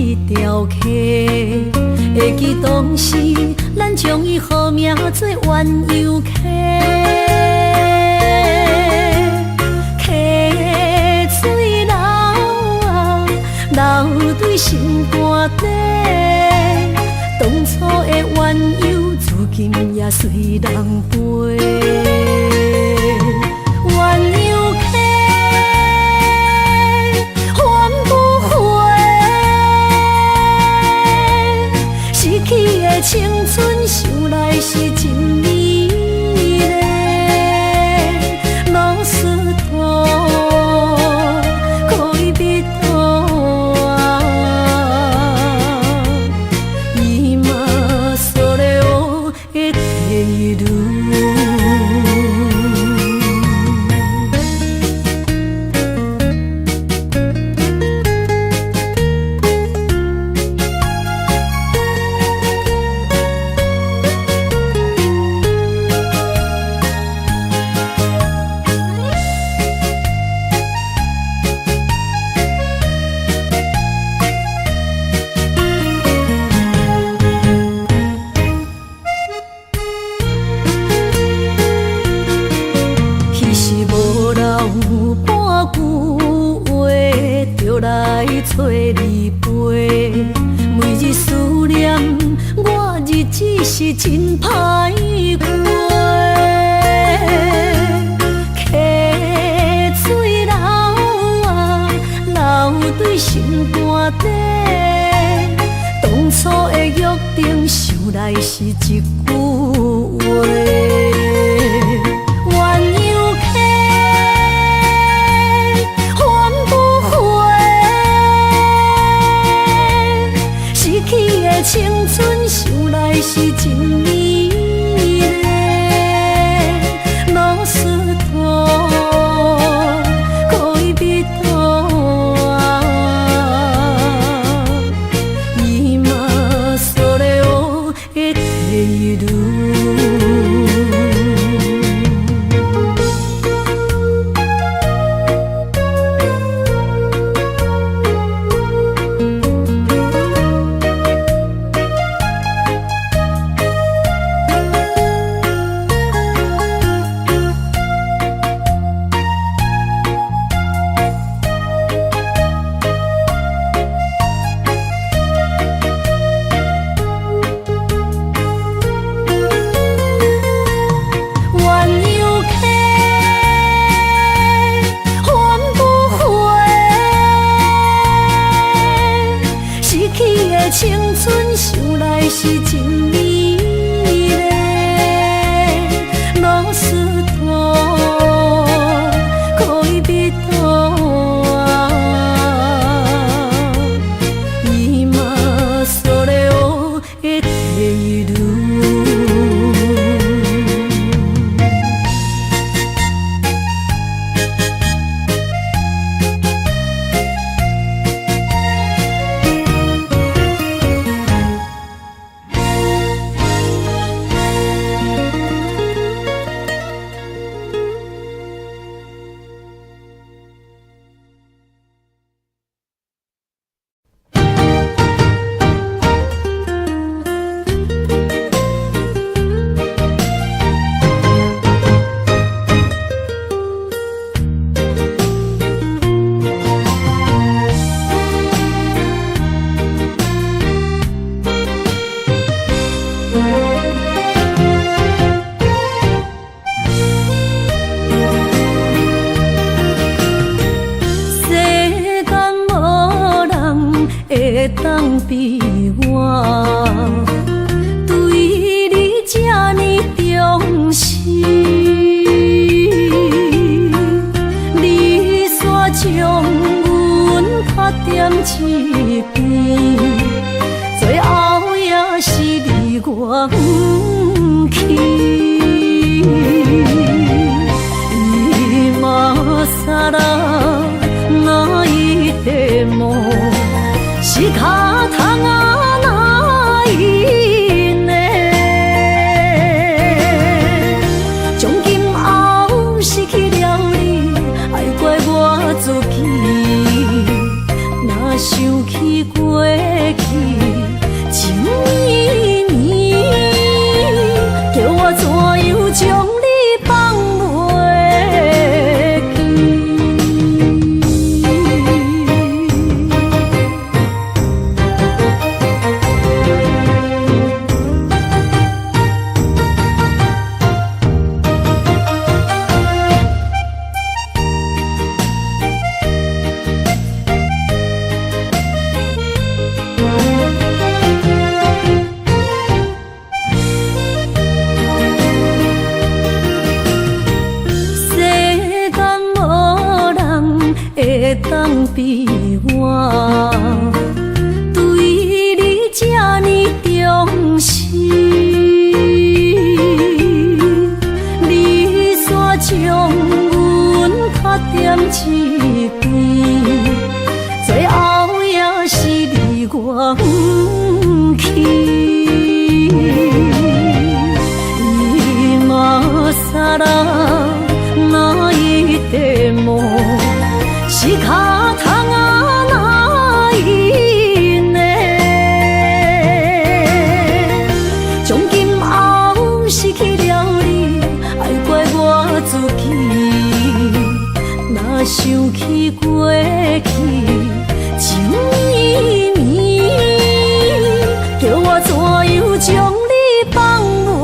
伊雕刻，会记当时咱将伊好名做鸳鸯溪。溪水流啊，流对心肝底。当初的鸳鸯，至今也随人陪。鸳鸯溪，翻不回，逝去的青春，想来是真美丽。老师徒，可以彼途啊，伊嘛所了的地路。找你陪，每日思念，我日子是真歹过。溪水流啊，流对心肝底。当初的约定，想来是一句话。青春想来是真美丽，老师徒，可以彼途啊，伊嘛所了的地路。青春想来是真美丽，老师徒，可以彼途啊，伊嘛所了的地路。会当比我对你这呢重视，你煞将阮拍点一边，最后也是你我不去。今さら泣いても仕方がないね。从今后失去了你，爱怪我自己，若想起过。袂当比我，对你这呢重视，你煞将阮拍点一边，最后也是你我不去。萨拉那一块毛，是脚痛啊那一呢？从今后失去了你，爱怪我自己。若想起过去情绵绵，叫我怎样将你放袂？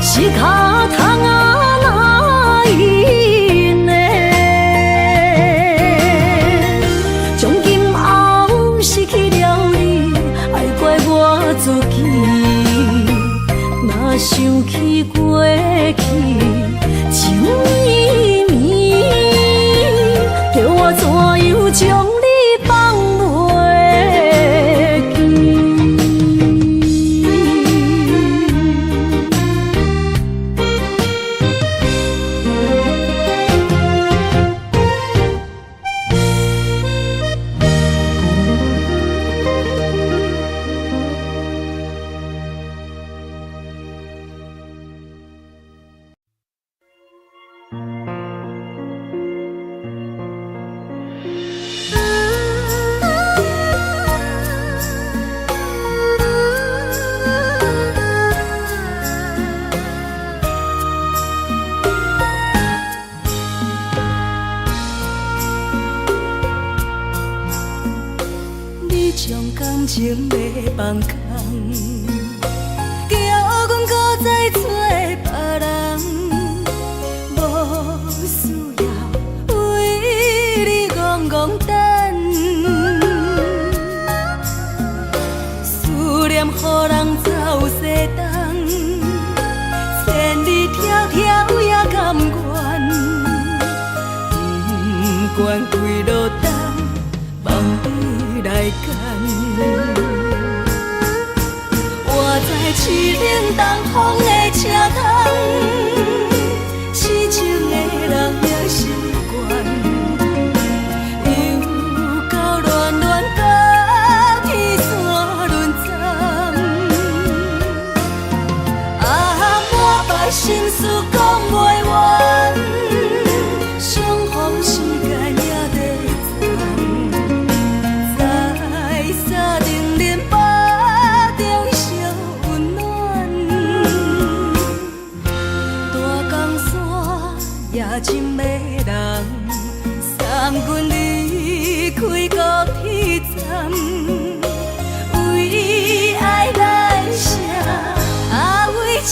是脚痛啊那一呢？从今后失去了你，爱怪我自己。若想起过去情绵绵，叫我怎样将你放袂记？感情要放空，叫阮搁再找别人，无需要为你戆戆等。思念予人走西东，千里迢迢也甘愿，不管几落冬，望你来干。我在市顶东风的车窗，痴情的人也习惯，又到乱乱甲天线轮站。满腹心事讲袂完，相逢时间也在站，在沙丁林巴中烧温暖。大江山夜深的人，送阮离开高铁站，为爱来写为情。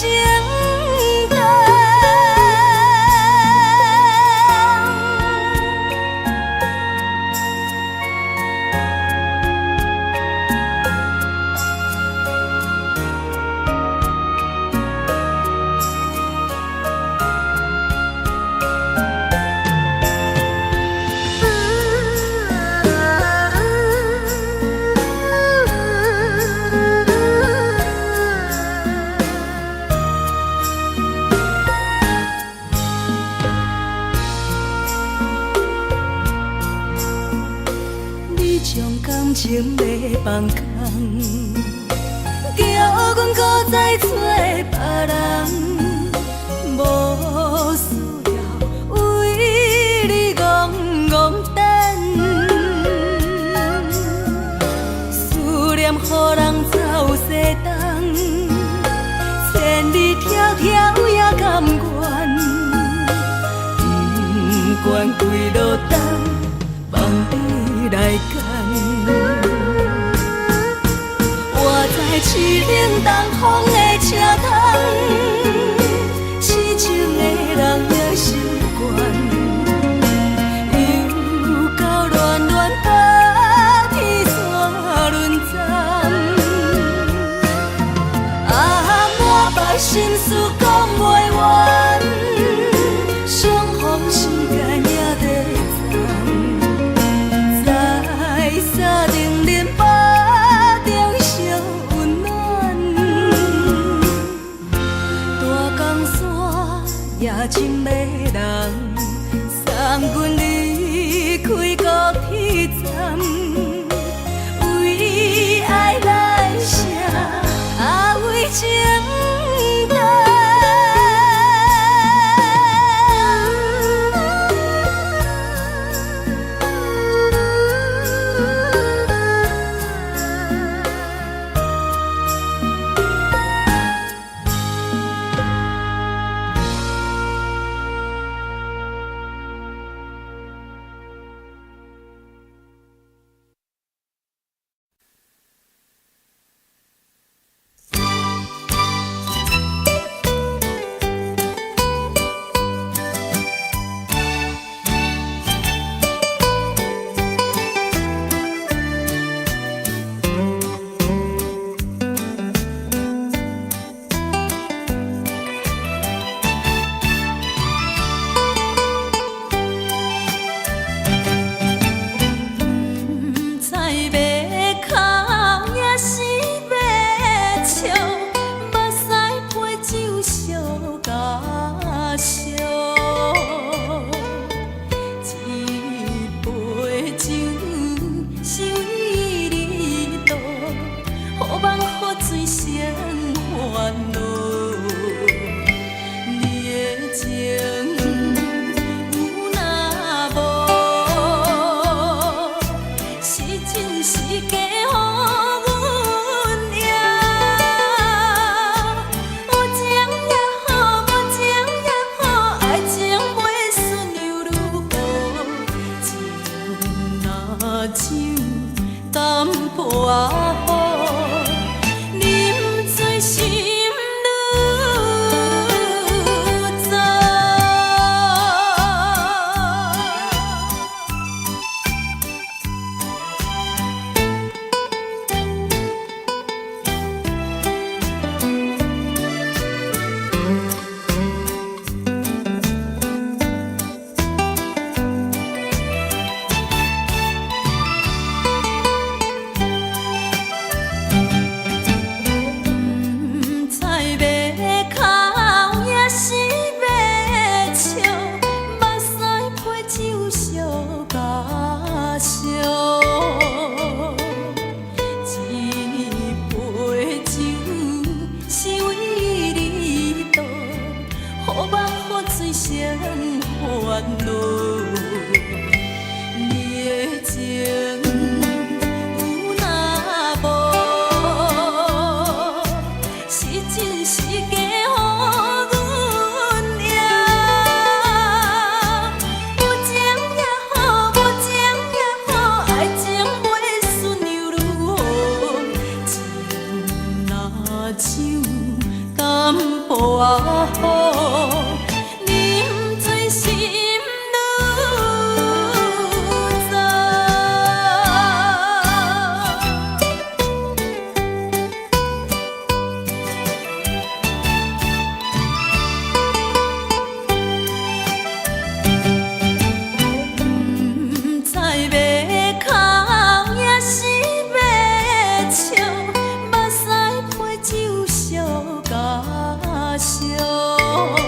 感情要放空，叫阮搁再找别人，无需要为你戆戆等。思念予人走西东，千里迢迢。甘愿，不管几落冬，望你来牵。我在凄冷东风的车窗，痴情的人也心倦。心事讲袂完，相逢时间也在站，在沙冷冷巴中相温暖。大江山也真迷人，送阮离开高铁站，为爱来写，为情。笑。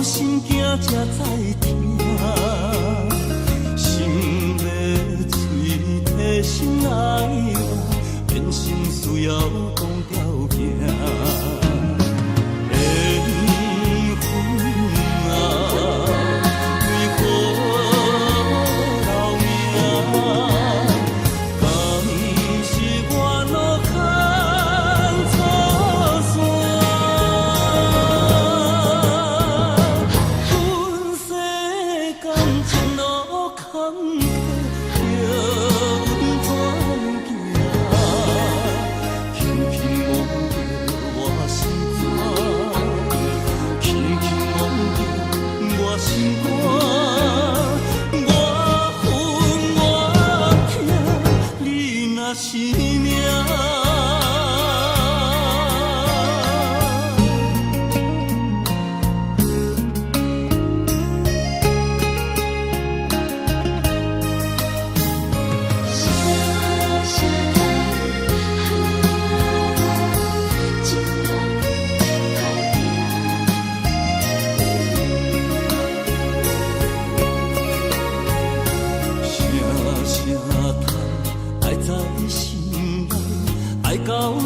心惊才知疼，心要嘴替心爱我，变心需要讲条件。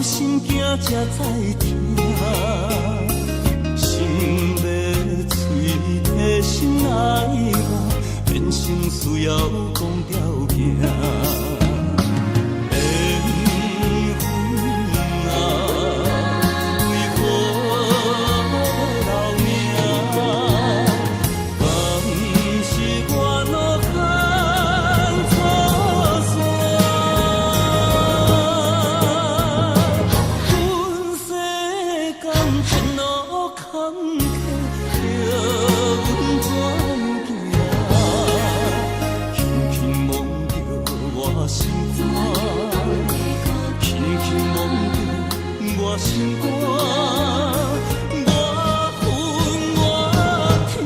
心惊才知疼，心要嘴替心爱我，变成需要讲条件。心肝，我恨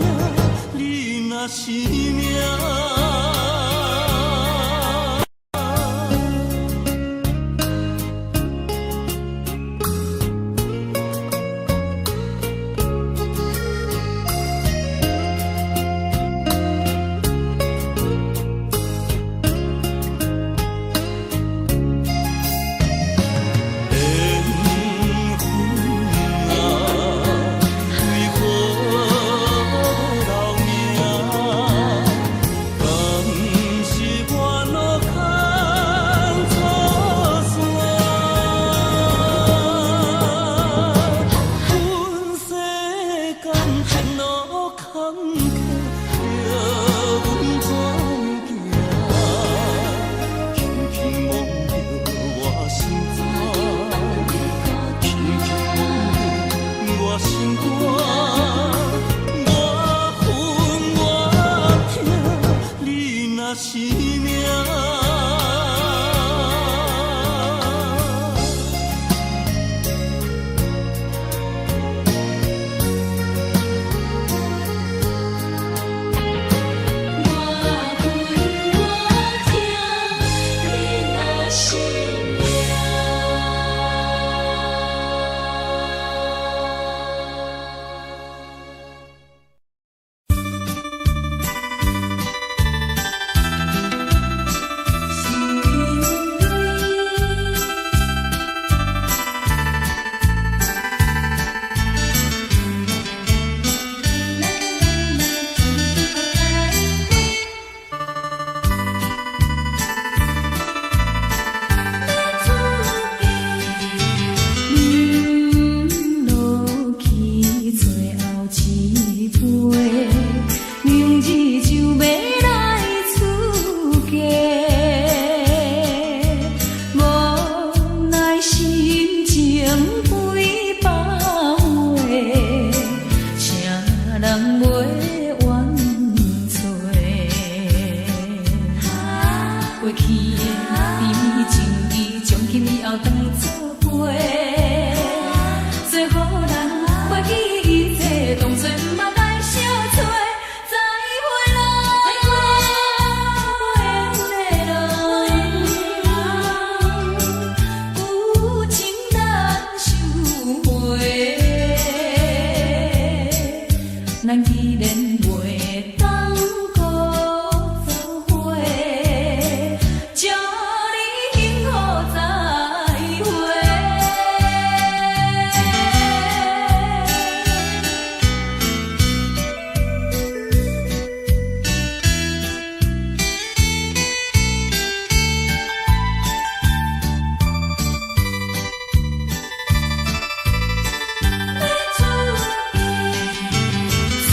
我疼，你若是命。难。然袂当搁做伙，祝你幸福再会。要出去做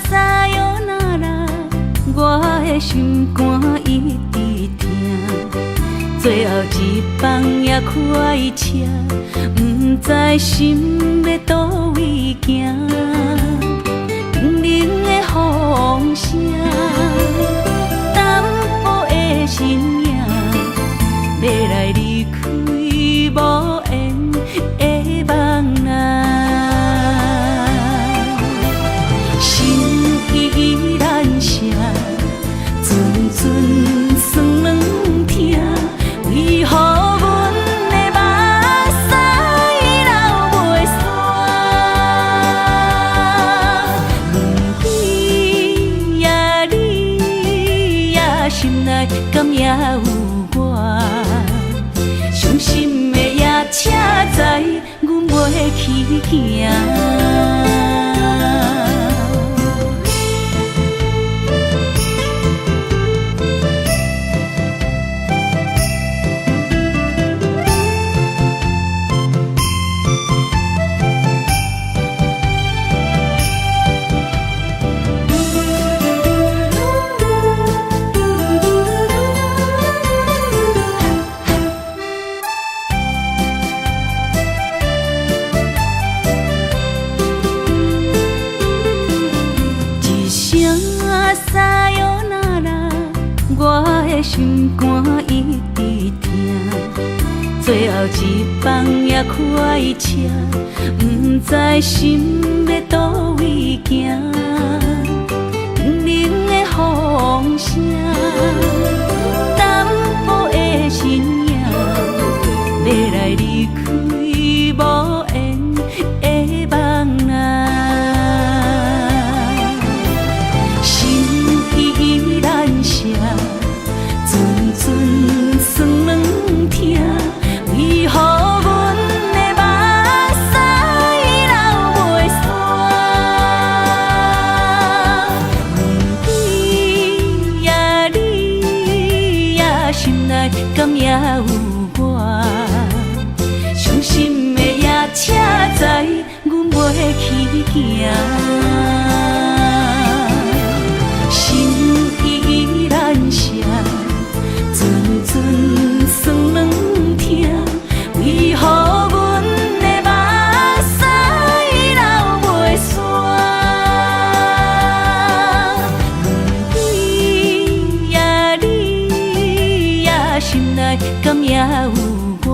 撒哟那拉，我的心肝一直疼。最后一班也开车，不知心要倒位行。冷冷的风声，淡薄的身影，要来离开无缘的梦啊。心依然舍，阵阵酸软疼，为何阮的目屎流袂煞？问你呀，你呀，心内敢也有我？伤心的夜车载，阮袂去行。撒哟那拉，我的心肝一直疼。最后一班也开车，不知心要倒位行。冷冷的风声，淡薄的身影，要来离开无缘的梦啊。阵阵酸软疼，为何阮的目屎流袂煞？问你呀，你呀，心内敢也有我？伤心的夜车载，阮袂去行。阵阵酸软疼，为何阮的目屎流袂煞？问你呀，你呀，心内敢也有我？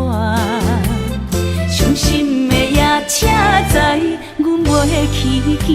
伤心的夜车载，阮袂去行。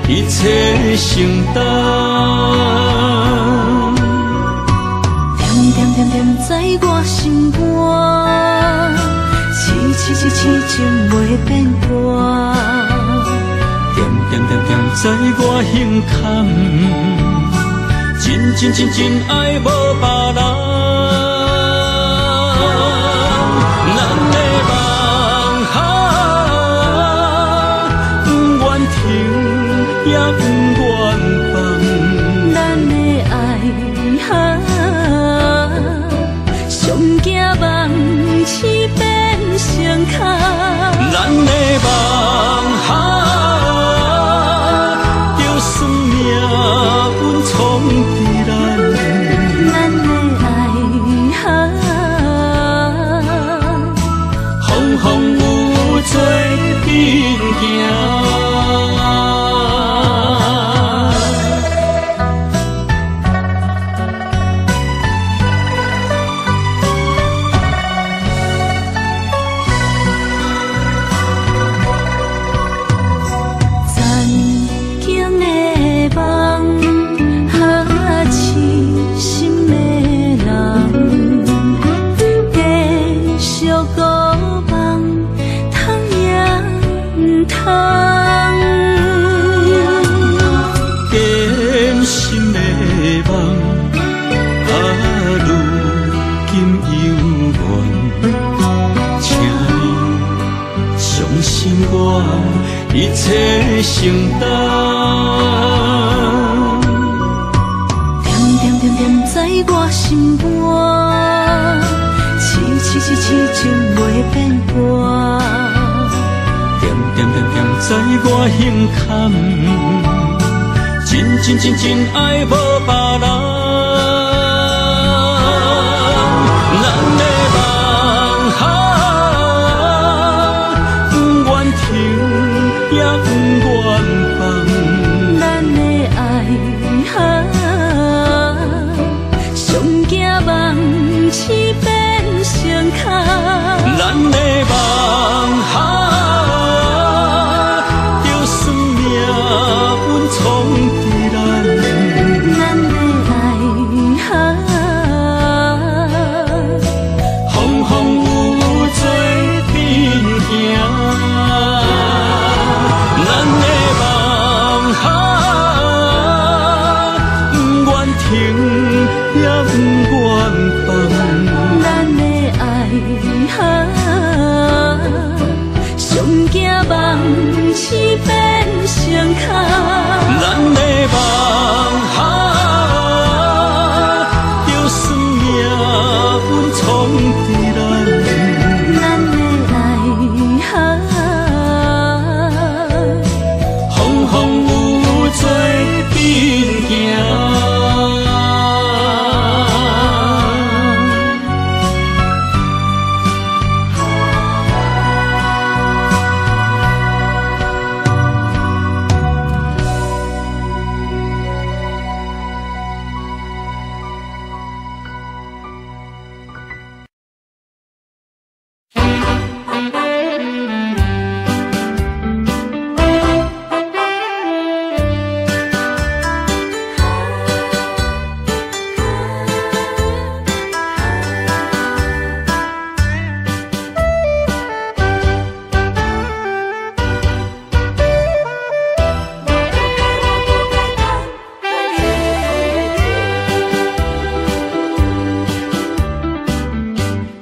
一切承担，点点点点在我心肝，痴情袂变卦，点点点点在我胸坎，真爱无别人。也不愿放，咱的爱上惊梦，一切承担。点点点点在我心肝，痴痴痴情袂变卦。点点点点在我心坎，真真真真爱无别人。咱的梦不愿停，也不愿放。咱的爱上惊梦痴变成空。咱的梦就算命运冲伫咱。咱的爱风风雨雨做阵行。咱的梦不愿停，也不愿放。咱的爱上惊梦痴变成空。咱的梦就算命运冲伫咱。咱的爱风风雨雨做阵行。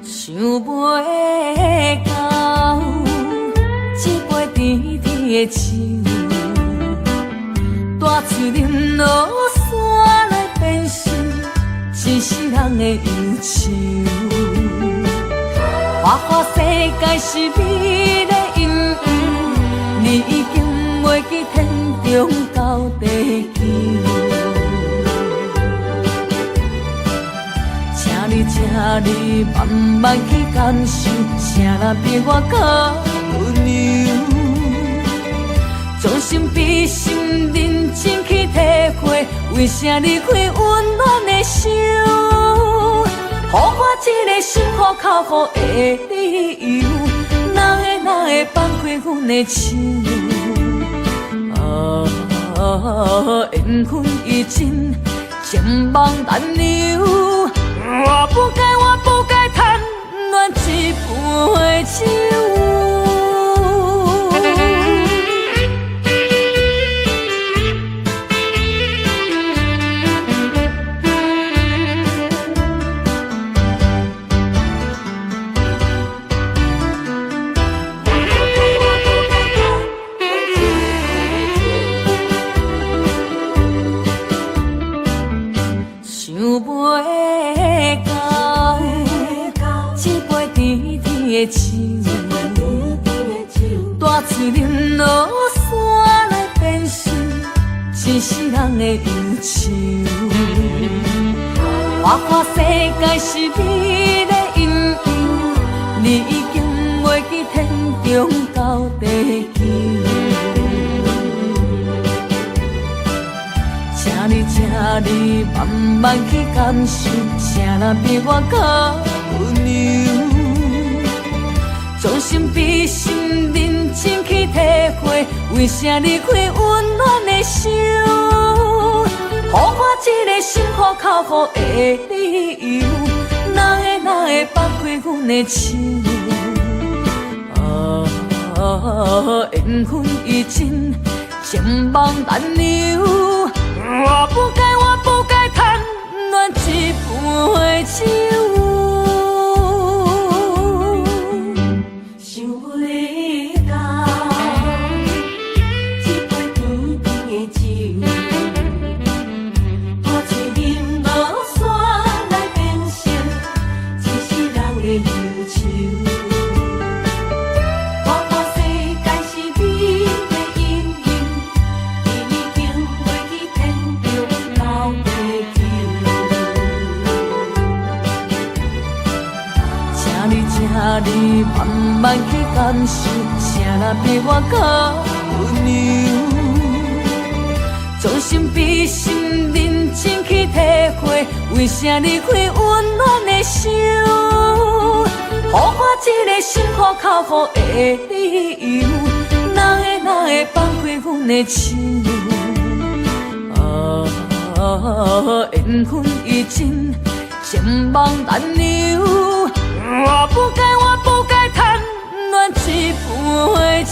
想袂到这杯甜甜的酒，大嘴啉落山来变成一世人的忧愁。花花世界是美的阴影，你已经袂记天中到地球。请你慢慢去感受，谁人比我较温柔？将心比心，认真去体会，为啥离开温暖的手？予我一个心苦口苦的理由，哪会放开阮的手？缘分已尽，情梦难留。我不该贪恋一杯酒。想袂到这杯甜甜的酒，大嘴啉落山来变成一世人的忧愁。花花世界是美的阴影，你已经袂记天中到地球。请你慢慢去感受，谁人比我较温柔？将心比心，认真去体会，为啥离开温暖的手？予我一个心苦口苦的理由，哪会放开阮的手？缘分已尽，情梦难留。我不该贪恋一杯酒。想袂到哩这哩慢慢去感受，啥人比我较牛？将心比心，认真去体会，为啥离开温暖的手？予我一个心苦口苦的理由，哪会放开阮的心？缘分已尽，情网难留。我不该贪恋一杯酒。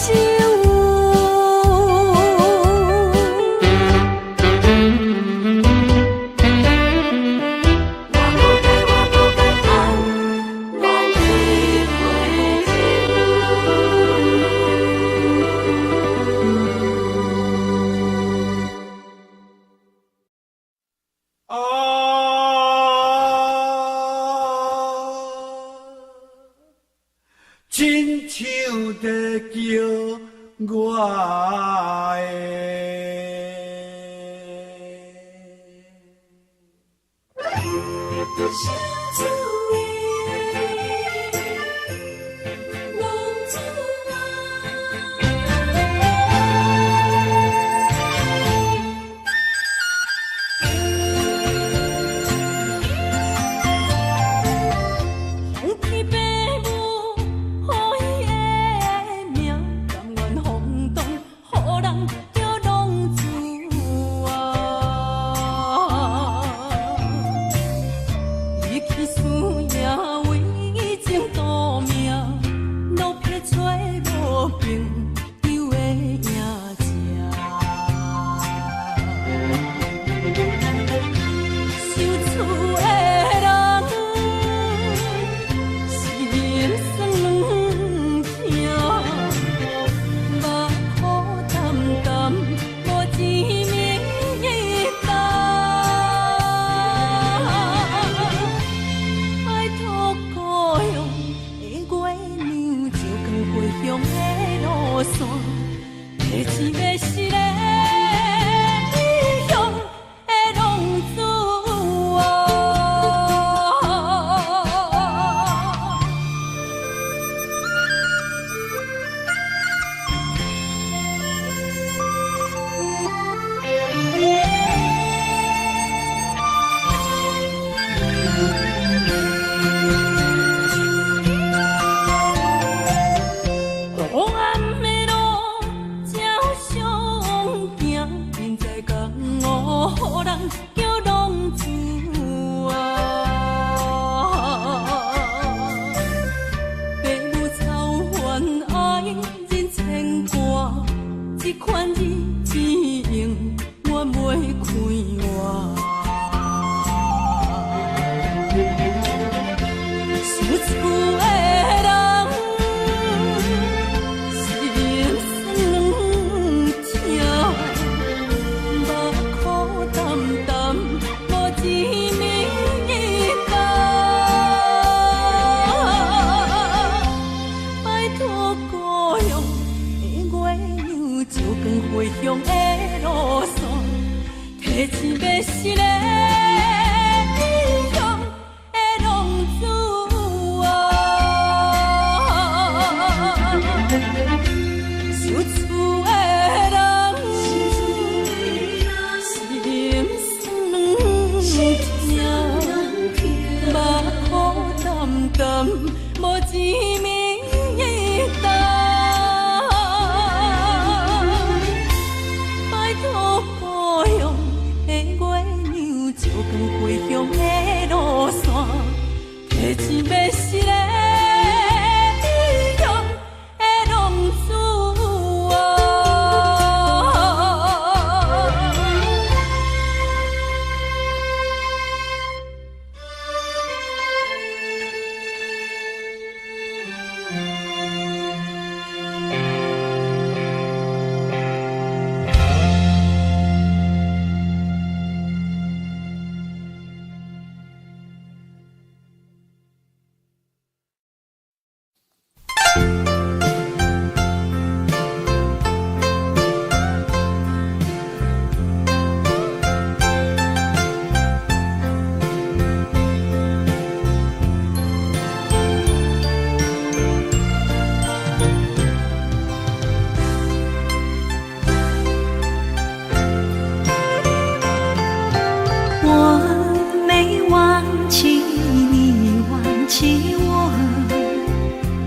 亲像在叫我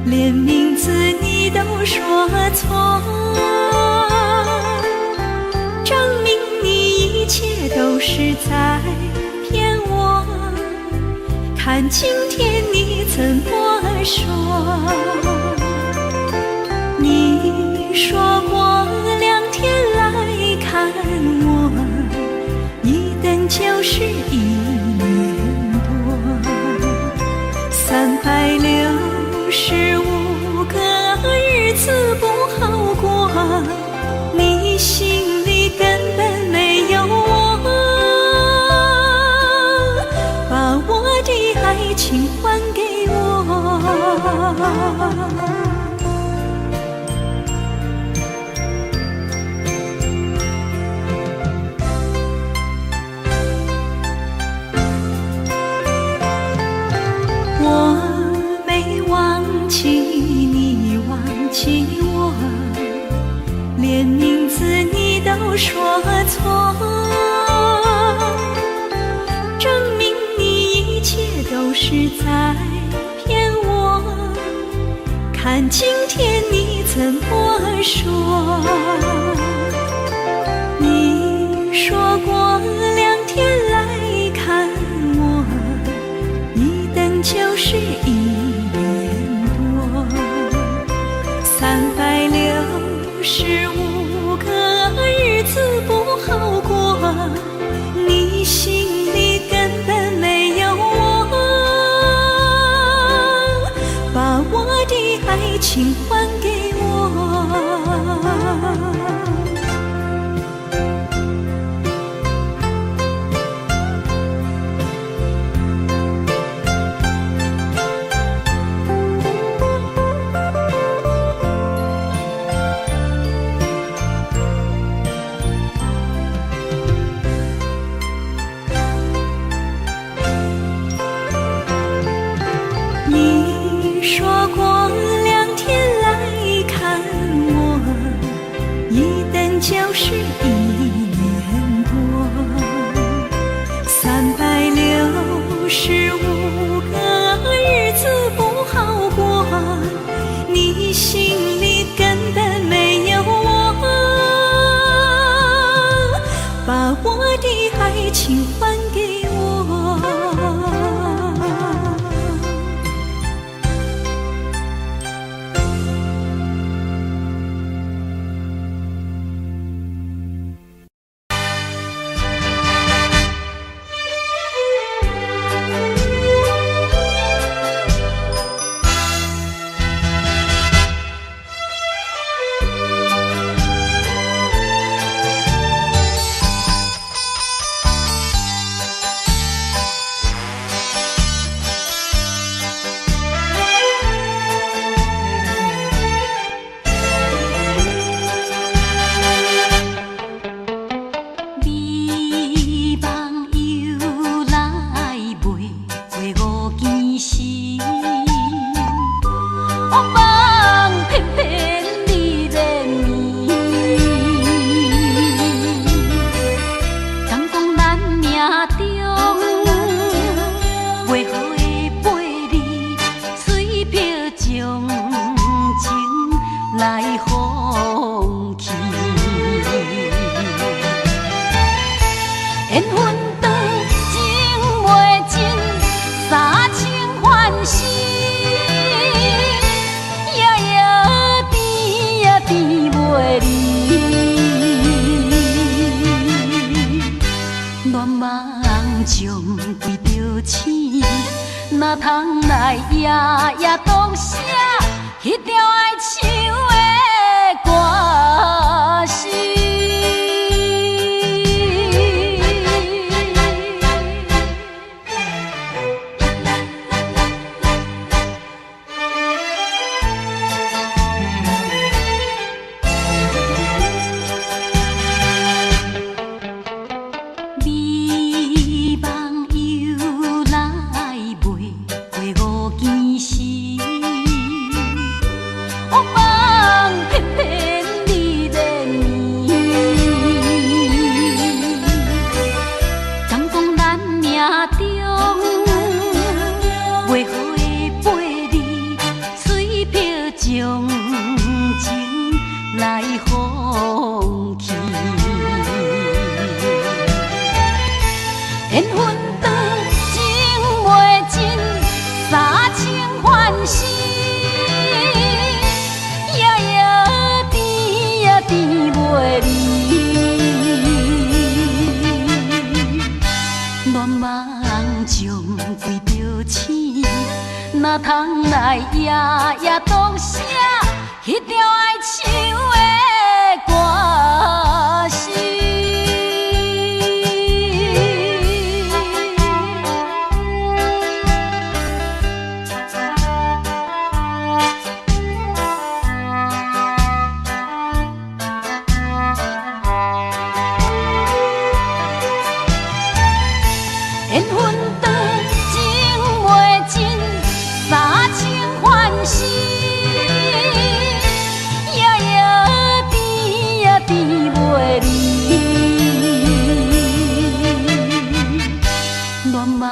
连名字你都说错，证明你一切都是在骗我。看今天你怎么说？你说过2天来看我，一等就是1年多，365个日子不好过，你心里根本没有我，把我的爱情还给我。连名字你都说错，证明你一切都是在骗我。看今天你怎么说？你说过2天来看我，一等就是1年多，365个日子不好过，你心里根本没有我，把我的爱情还给我。你说过2天来看我，一等就是1年多，365个日子不好过，你心里根本没有我，把我的爱情还给我。哪通来夜夜读写迄条爱唱的歌词？将情来放弃。缘分长情袂尽，三情换死，夜夜甜也甜袂离。乱梦将规条星，哪通来夜夜读写迄条爱唱的歌词。缘分长情袂尽，三情换死，夜夜甜也甜袂离。乱梦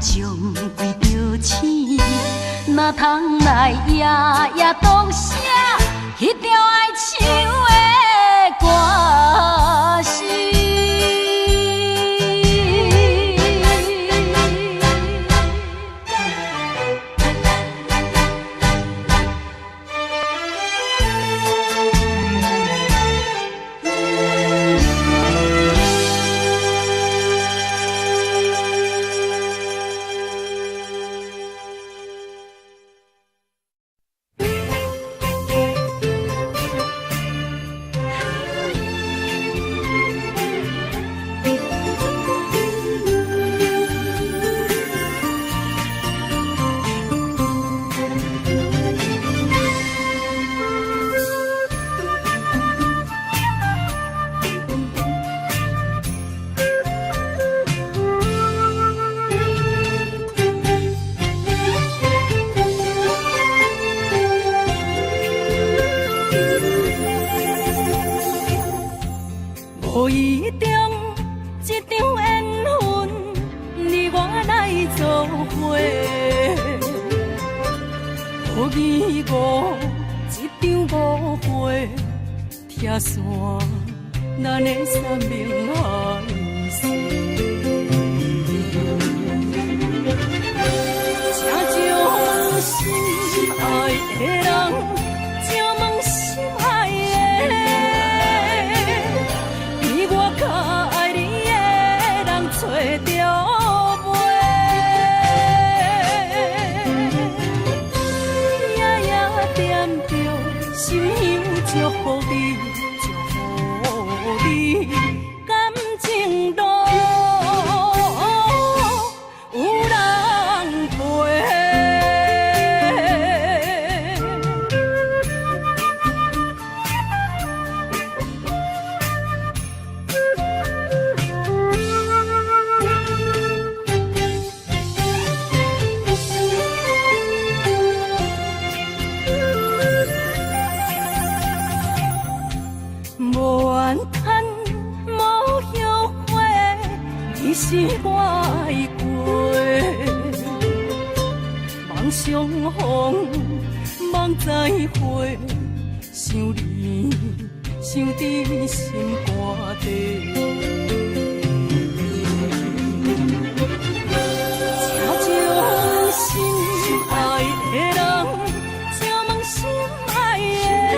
将规条星，哪通来夜夜读写迄条爱唱的歌词。无意中一场缘分，你我来做伙；无意误一场误会，拆散咱的三明海誓。请将心爱的人，请问心爱的。较爱你的人找着袂，夜夜惦着心香祝福你，祝福你感情路有人陪。无怨叹，无后悔，你是我的过。梦相逢，梦再会，想你，想伫心肝底。请将心爱的人，请问心爱的。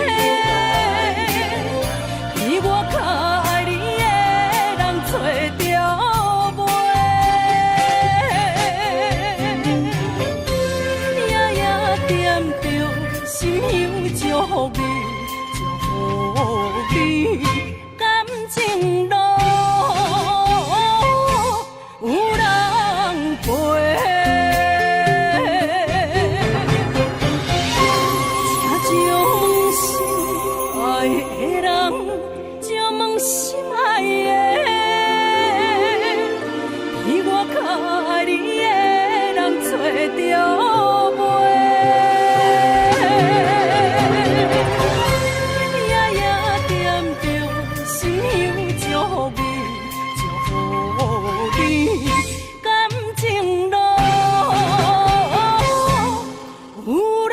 我较爱你的人找着袂，夜夜惦着心香祝福你，祝福你感情路有人陪。请将心爱的人。心爱的，比我较爱你的人找着袂，夜夜惦着心香祝福你，祝福你感情路有人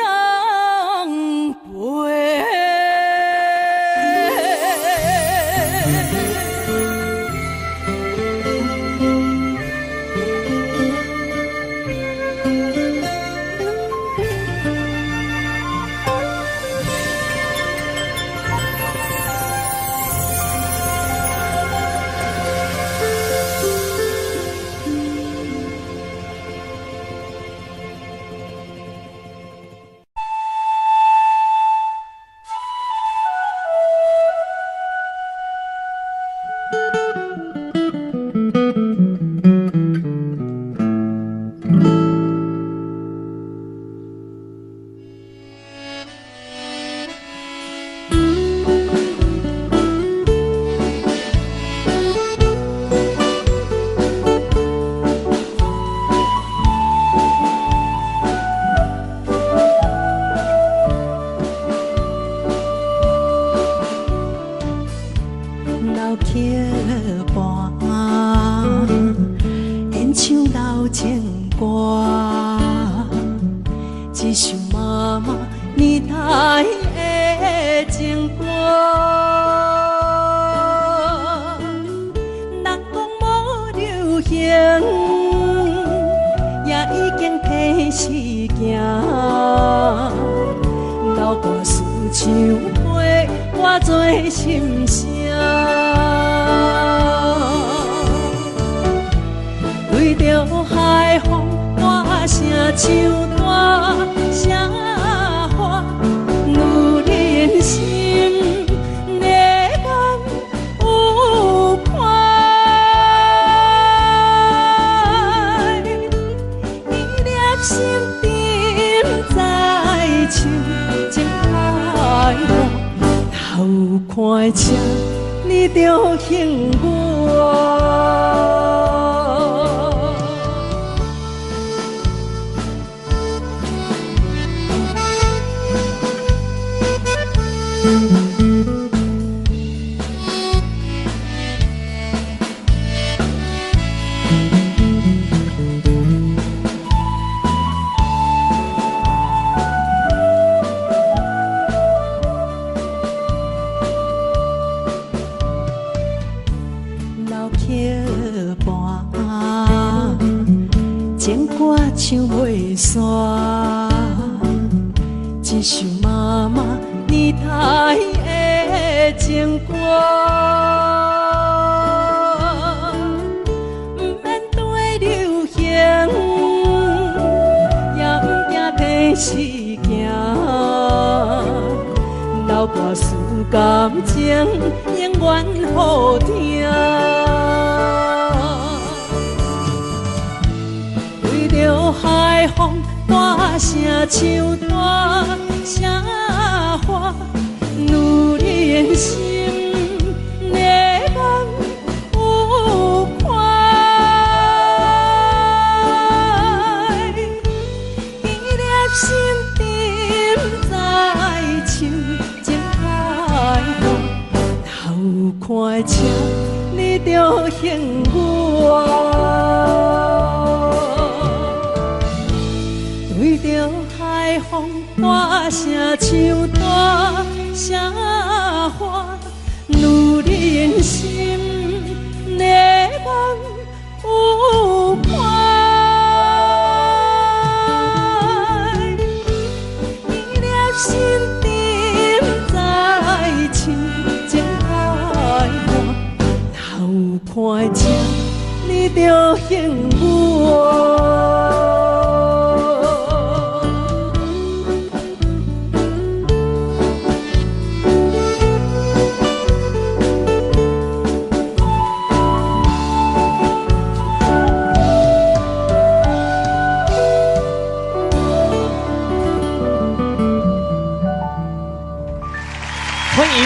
年代的情歌。人讲无流行，也已经提示行。流歌思唱陪我做心声。对着海风大声唱大声话，女人心热感有快，伊粒心沉在唱情开花，头看车你着幸我。老桥畔，情歌唱袂煞，一首妈妈年代的情歌。不免对流行，也不惊提示行。流歌思感情，永远好听。对着海风大声唱大声话，女人心热感有快，伊粒心沉在唱情开花，头看车你着幸我。对着海风大声唱大声话，女人心热感有快，伊粒心沉在唱情开花，头看车你着幸我。欢迎。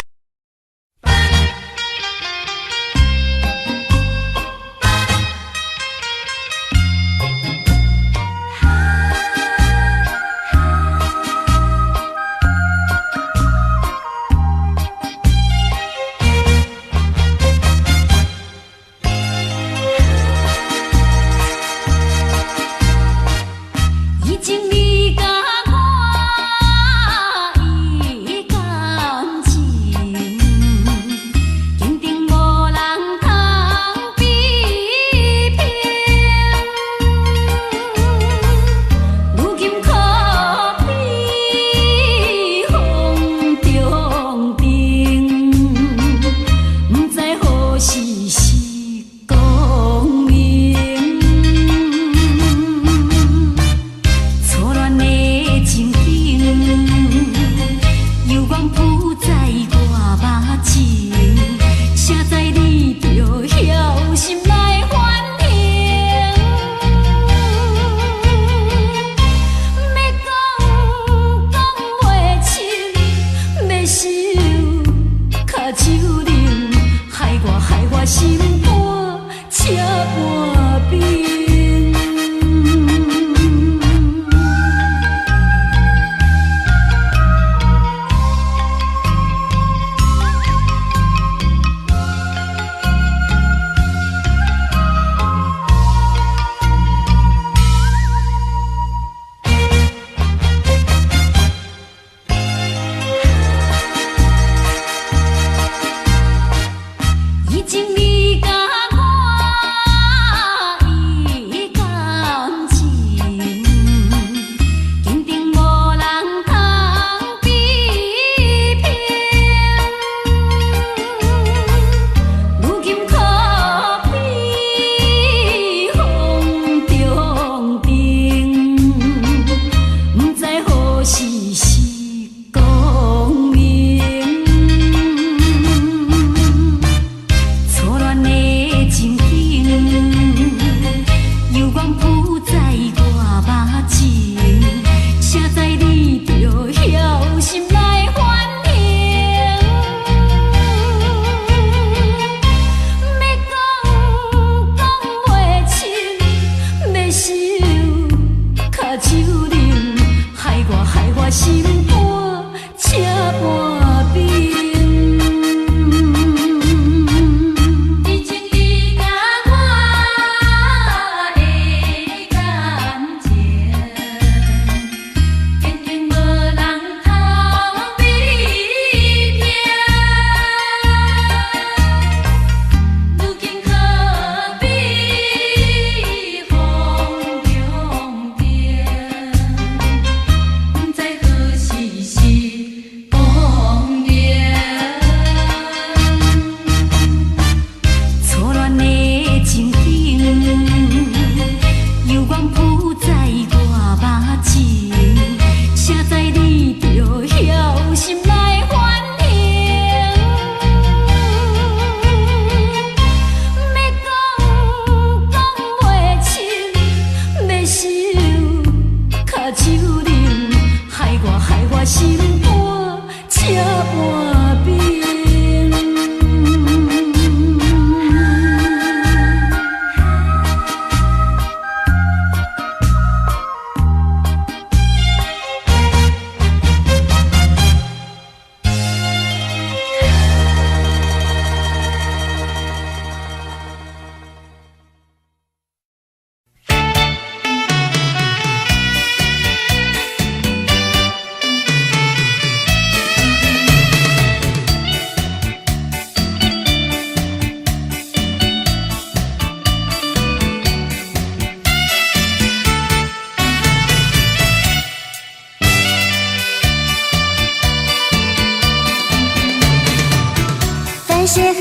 淡水河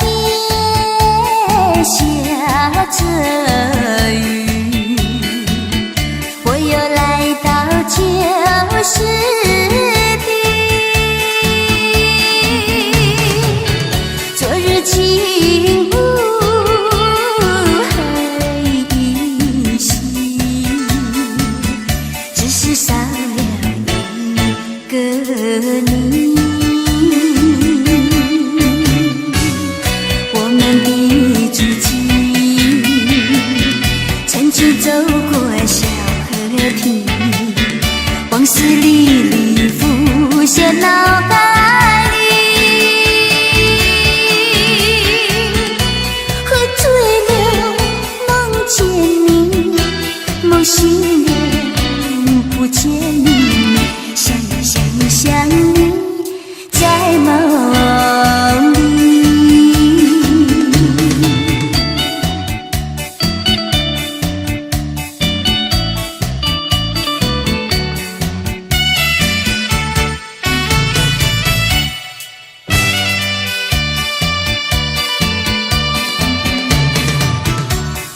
边下着雨，我又来到旧时地。昨日情物还依稀，只是少了一个你。我们的足迹曾经走过小河堤，往事历历浮现脑海里。喝醉了梦见你，梦醒了不见你，想你在梦里。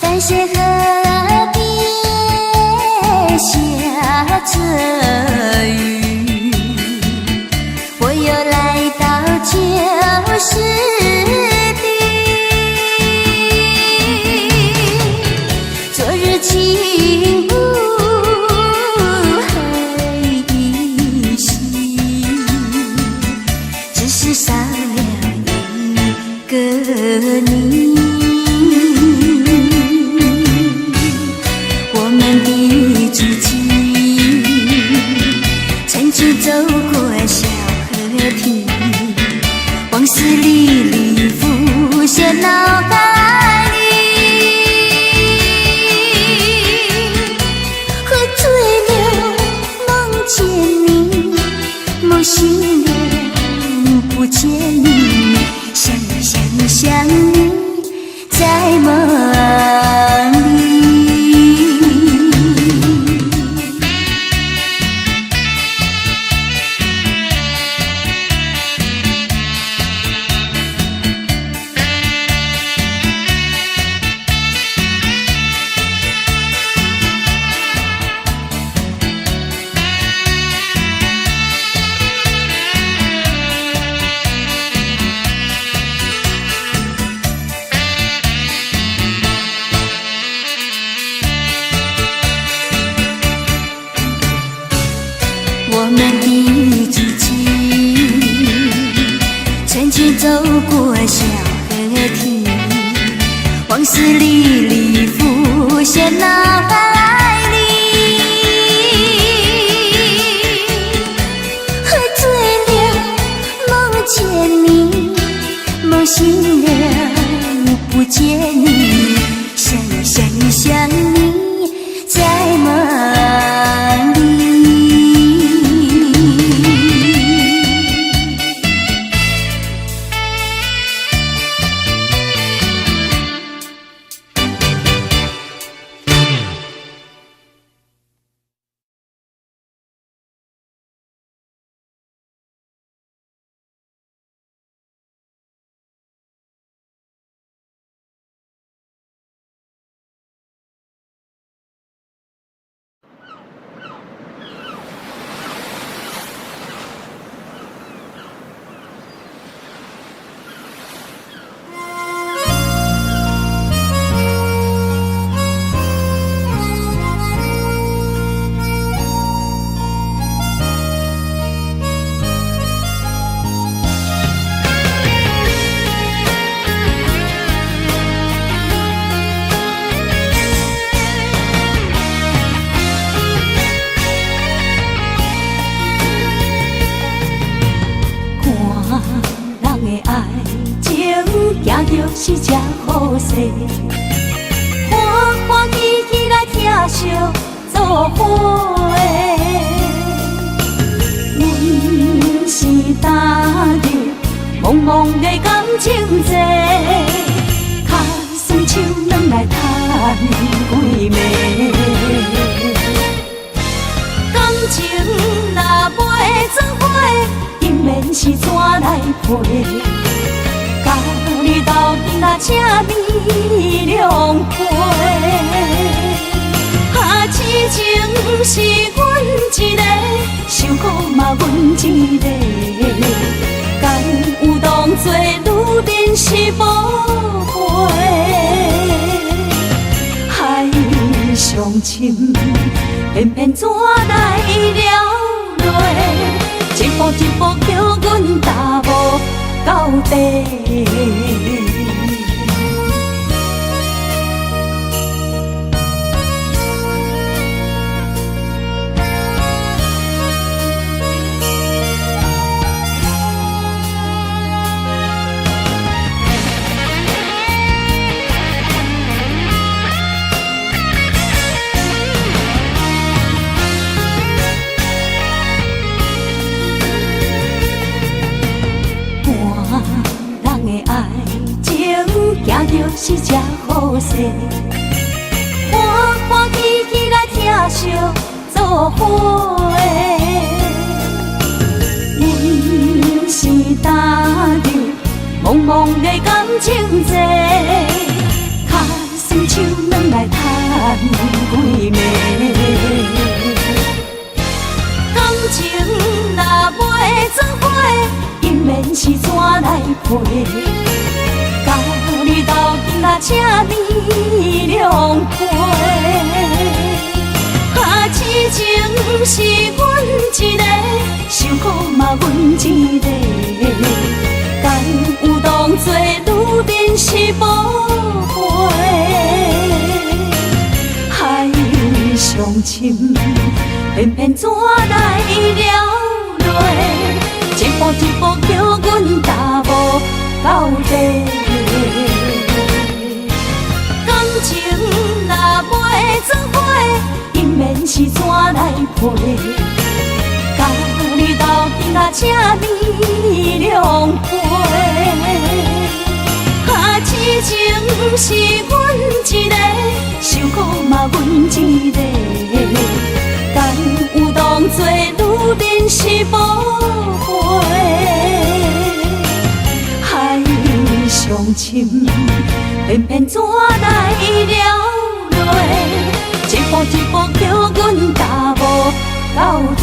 淡水河边下着雨，我又来到旧时地。昨日情物还依稀，只是少了一个你。我们的足迹曾经走过小河堤，往事历历浮现脑海里。喝醉了梦见你，梦醒了不见你，想你在梦里。我们的足迹曾经走过小河堤，往事历历浮现脑海里。喝醉了梦见你，梦醒了不见你，想你在梦里。是这好势，欢欢喜喜来听相作伙的。阮是踏入茫茫的感情债，脚酸手软来叹几暝。感情若袂做伙，因免是怎来陪？赤面两杯。痴情是阮一个，受苦嘛阮一个，敢有当作女人是无悔？海上深，偏偏怎来了落？一步一步叫阮踏无到底。行就是这好势，欢欢喜喜来疼惜做伙的。阮是踏入茫茫的感情债，脚酸手软来叹几暝。感情若袂做伙，因免是怎来陪？甲你斗阵啊，赤面两杯。痴情是阮一个，受苦嘛阮一个，敢有当作女人是无悔？海上深，偏偏怎来了落？一步一步叫阮踏无到底。感情若袂做伙，因免是怎来陪？甲你斗阵啊，赤面两杯。痴情是阮一个，受苦嘛阮一个，敢有当作女人是无悔？海上深，偏偏怎来了落？一步一步叫阮踏无到底。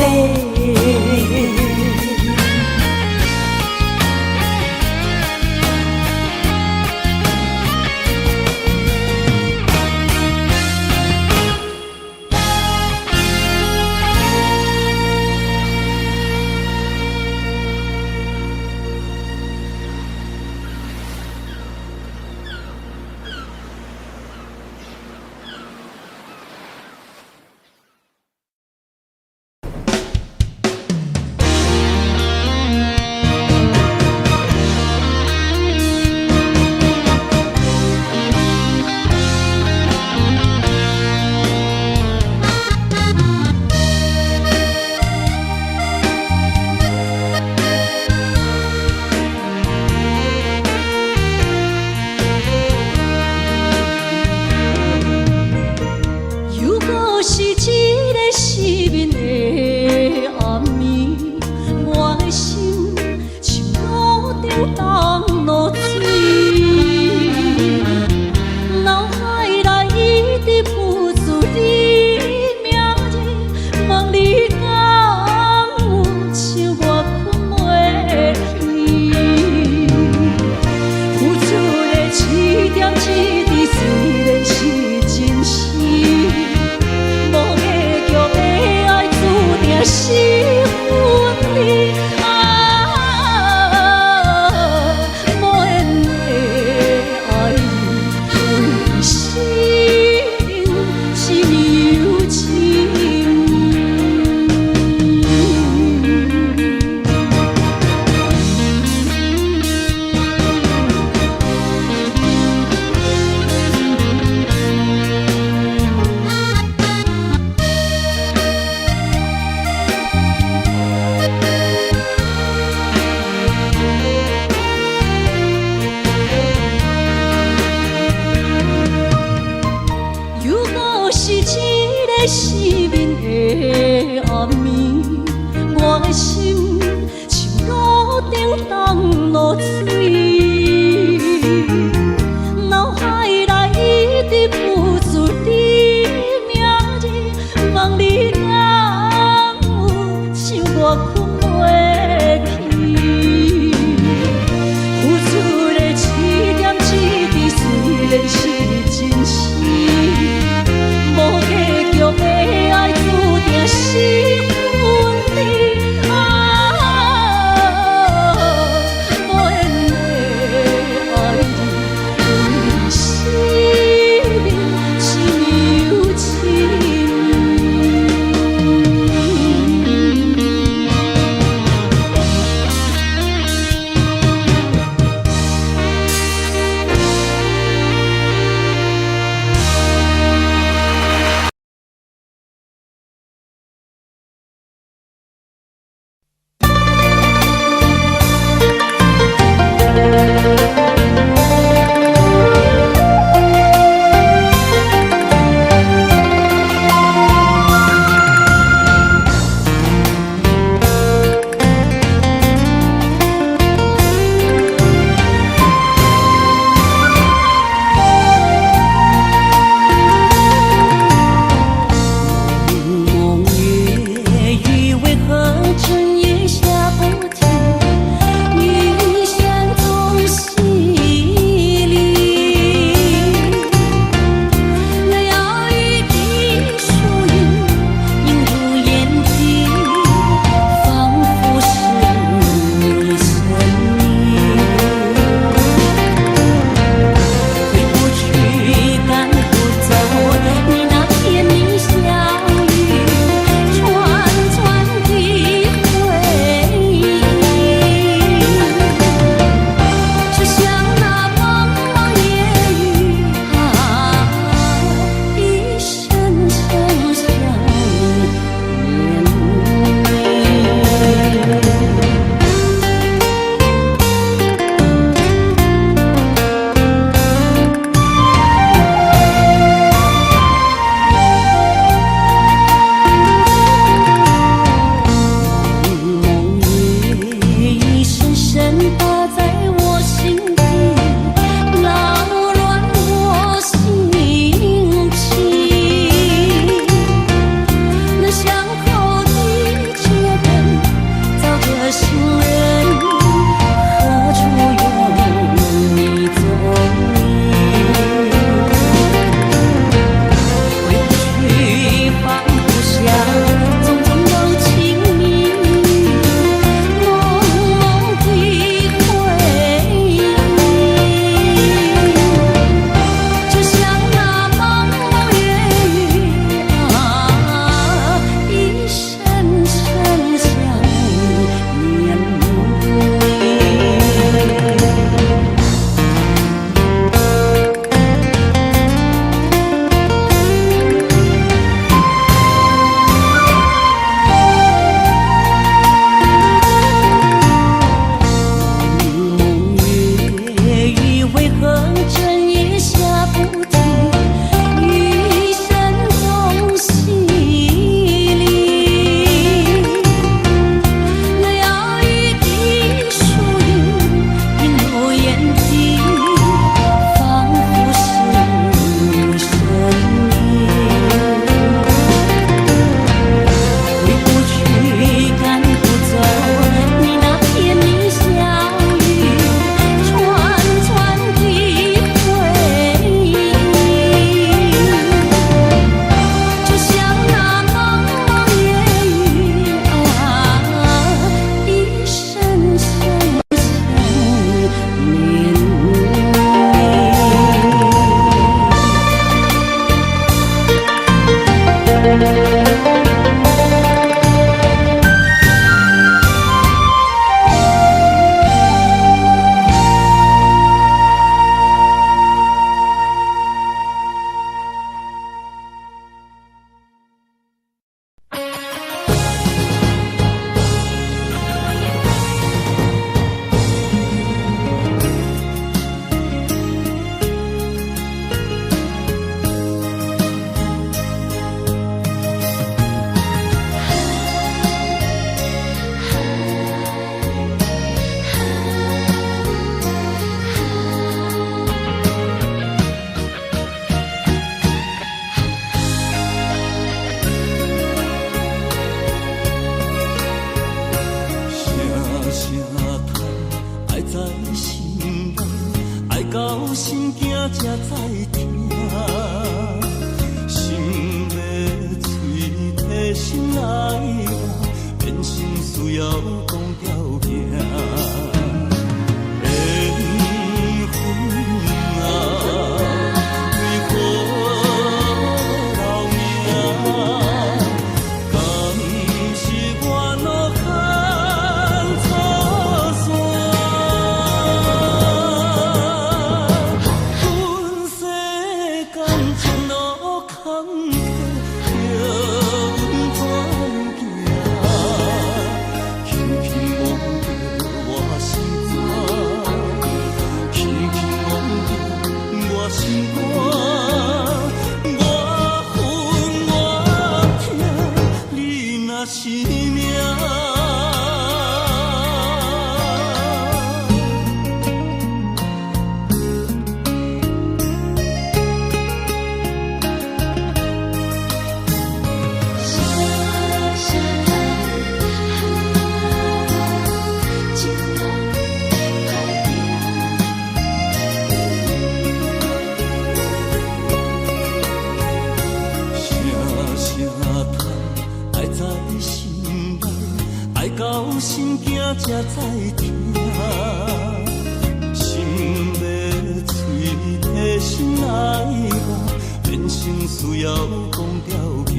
声叹，爱在心内，爱到心惊才知听。心要嘴替心来话，变成需要讲条件。心惊才知听，心要嘴替心来话，变成需要讲条件。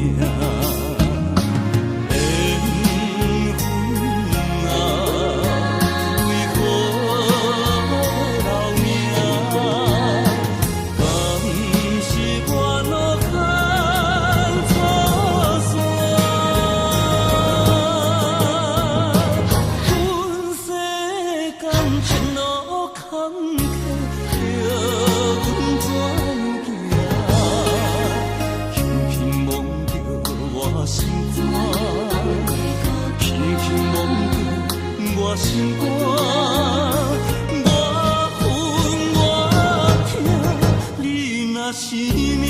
心肝，我恨我痛，你若是命。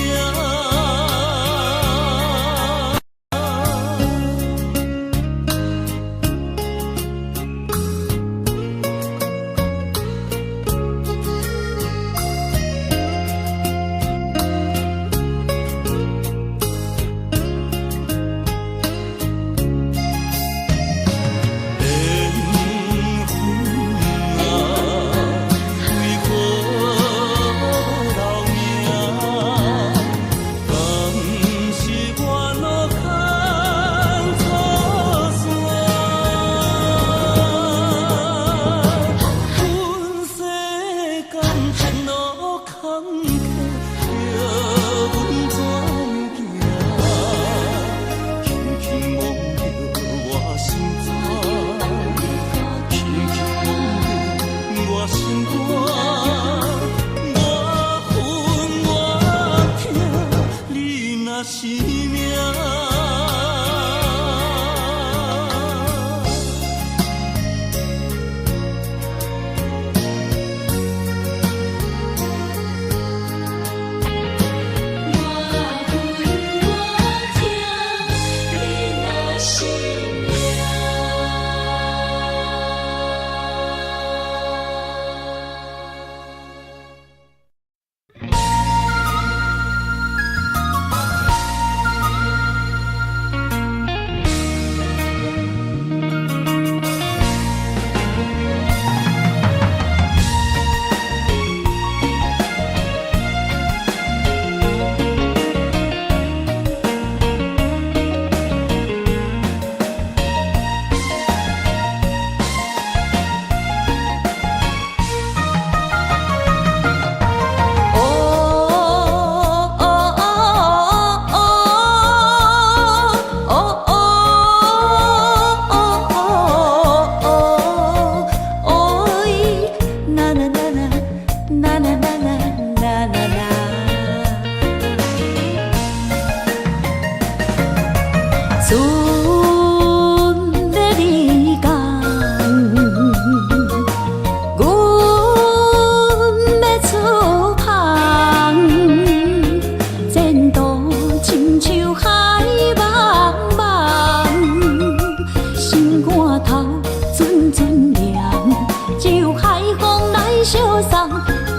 送，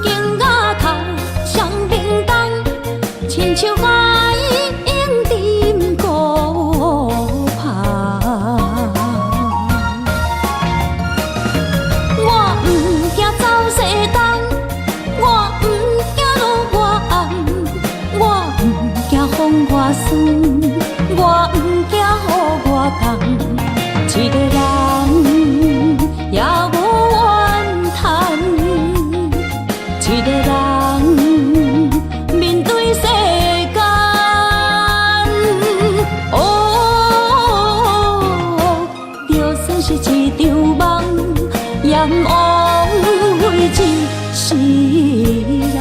景雅头双平东，亲像海涌沉孤帆。我不惊走西东，我不惊路外暗，我不惊风外酸，我不惊雨外重。一个人也无怨叹，一个人面对世间。就算是一场梦，阎王会一世人。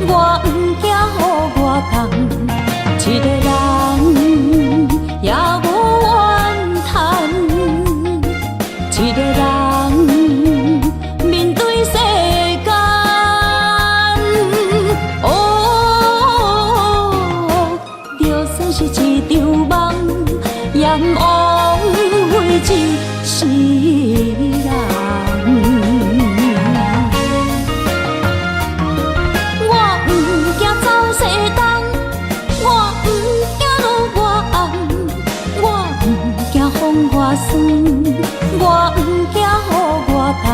我不惊雨外重，一个人也无怨叹，一个人面对世间。就算是一场梦，阎王会一世人。我不惊雨外重，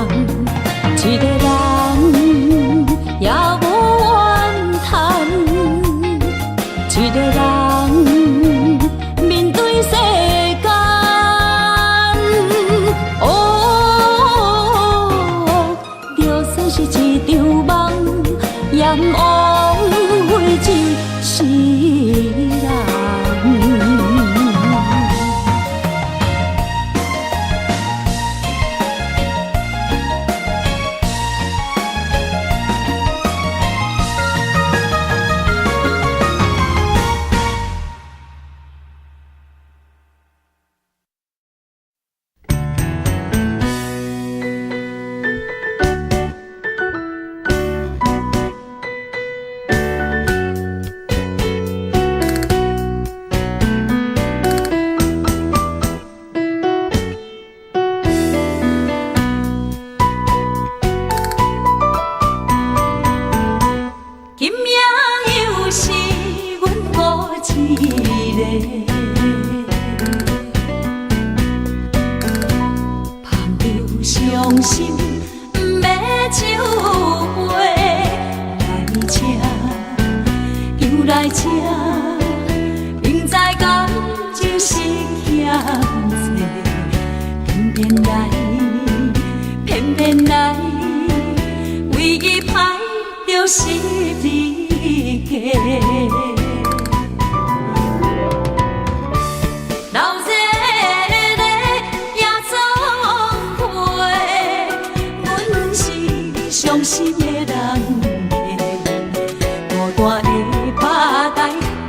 一个人也无怨叹，一个人面对世间。就算是一场梦，阎王会一世人。伤心不要酒杯来吃，又来吃，明知感情是欠债，偏偏来，偏偏来，唯一歹就是你家。伤心的人孤单的巴台，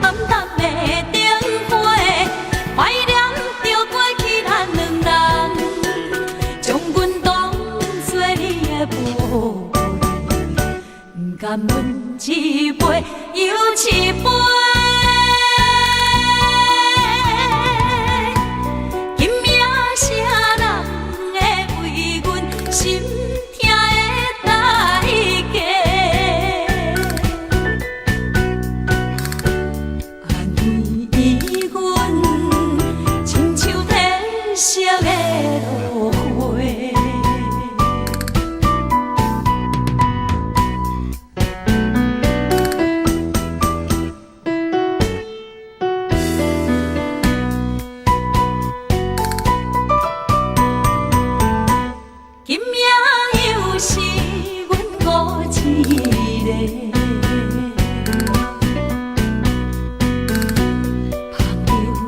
暗淡的灯花，怀念着过去咱两人，将阮当作你的宝贝，不甘阮一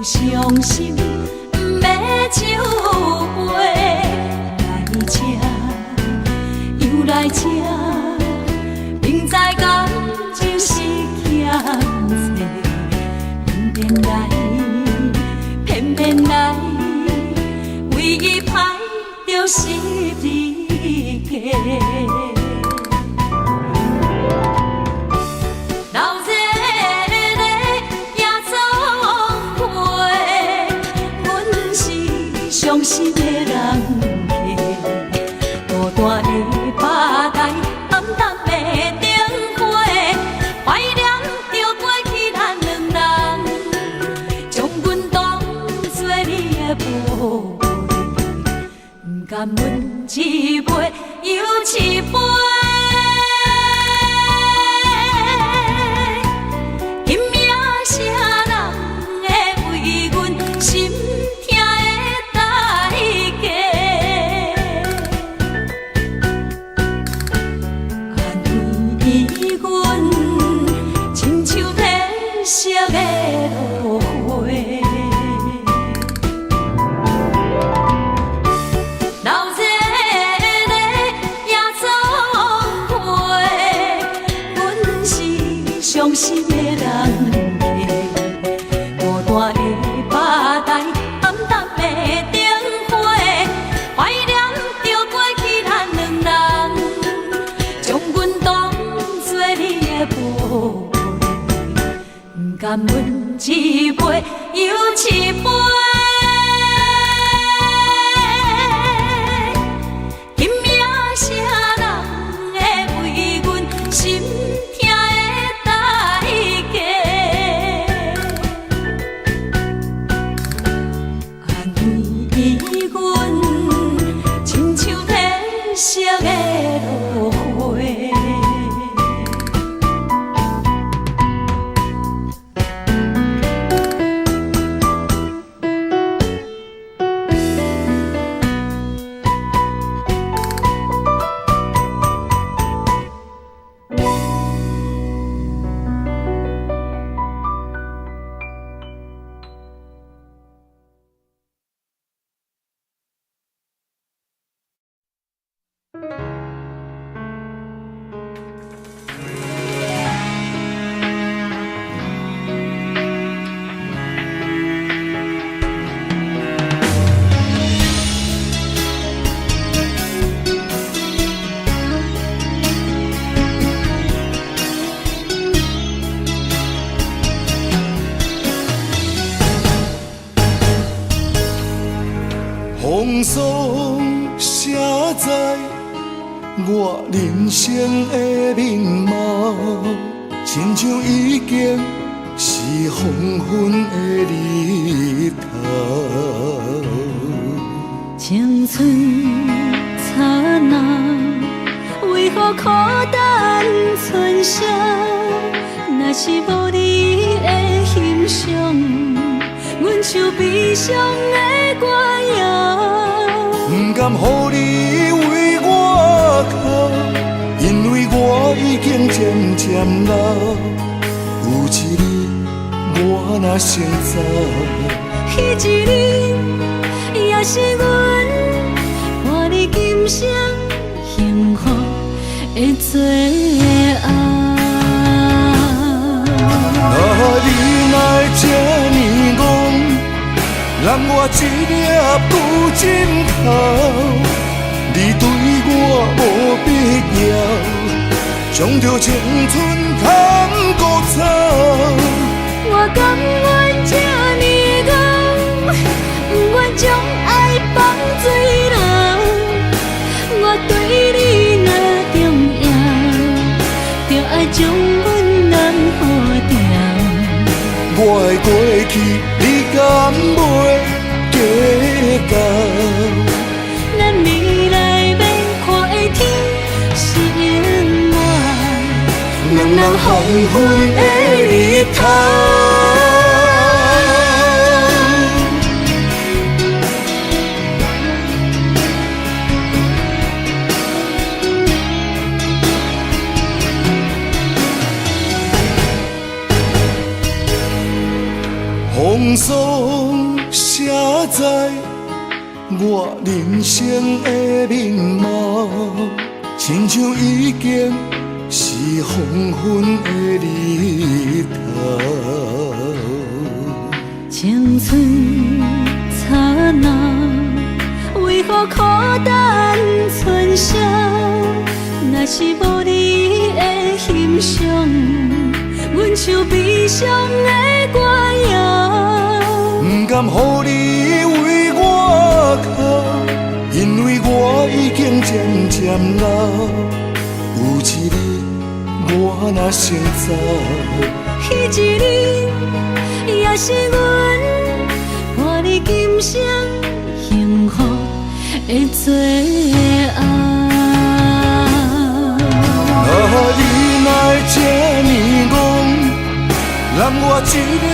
伤心，不要手背来这，又来这，明知感情是欠债，偏偏来，唯一歹就是你家。伤心的人客，孤单的吧台，暗淡的灯花，怀念着过去咱两人，将阮当作你的宝贝，不甘阮一杯又一杯。今夜谁人会为阮心？色的落花，流热的夜总会，阮是伤心的人客，孤单的吧台，暗淡的灯花，怀念着过去咱两人，将阮当作你的宝。甘阮一杯又一杯，今夜谁人会为阮心痛的代价？安慰阮，亲像褪色的落花。风霜写在我人生的面貌，亲像已经是黄昏的日头。青春刹那，为何孤单存剩？若是无你的欣赏，阮像悲伤的歌谣。不甘予你为我哭，因为我已经渐渐老。有一日我若先走，彼一日也是阮伴你今生幸福的最后。你若这呢戆，揽我一粒不枕头，你对我无必要，将着青春通孤走。我甘愿这呢戆，不愿将爱放水流。我对你若重要，就爱将阮人付掉。我的过去，你敢袂计较？咱未来要看的天是永远，两人黄昏的日头。风霜写在我人生的面貌，亲像已经是黄昏的日头。青春刹那，为何孤单春宵？若是无你的欣赏，阮像悲伤的歌谣。不甘予你为我哭，因为我已经渐渐老。有一日我若先走，彼一日也是阮伴你今生幸福的最后。你哪会这呢戆，揽我一粒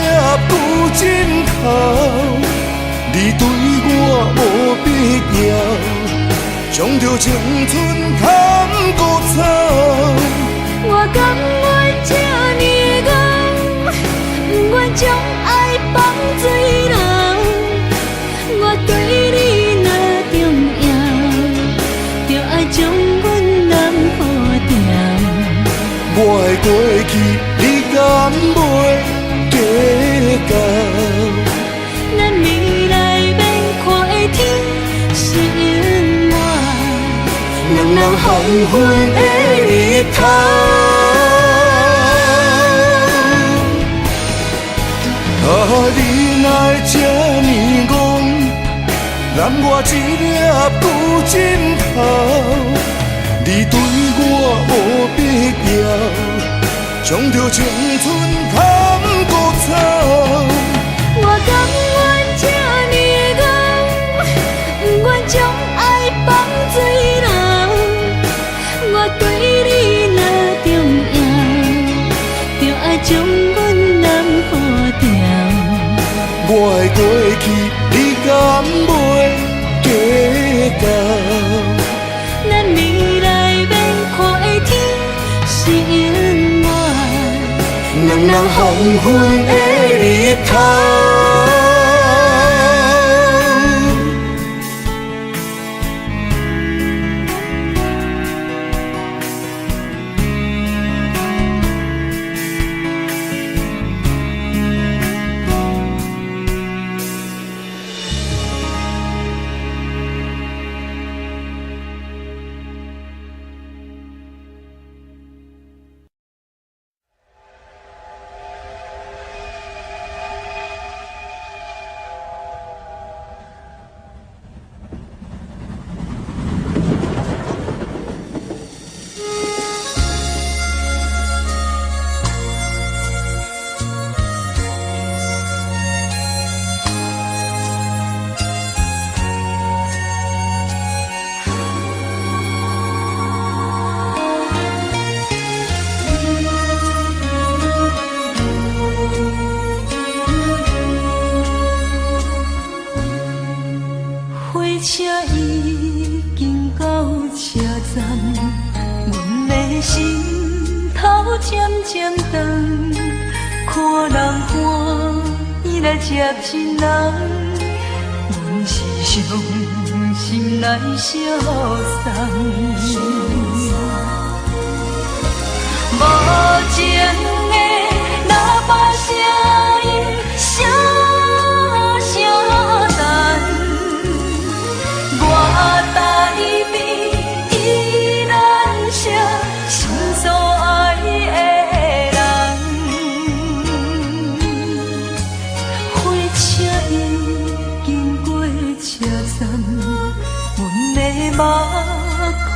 旧枕头？你对我无必要，将着青春砍孤草。我甘愿这呢戆，不愿将爱放水流。我对你若重要，就爱将阮人付掉。我的过去，你敢袂计较？咱未来免看的天是永远，两人黄昏的日头。你哪会这呢戆，揽我一粒旧枕头？你对我无必要，将着青春砍孤草。我甘愿这呢戆，不愿将爱放水流。我对你若重要，就爱将阮人付掉。我的过去，你敢袂计较？咱未来免看的天是永远，两人黄昏的日头。车已经到车站，阮的心头渐渐长，看人欢喜来接亲人，阮是伤心来相送。无情的喇叭声音，声声淡。我台边依然写心所爱的人，火车已经过车站，阮的目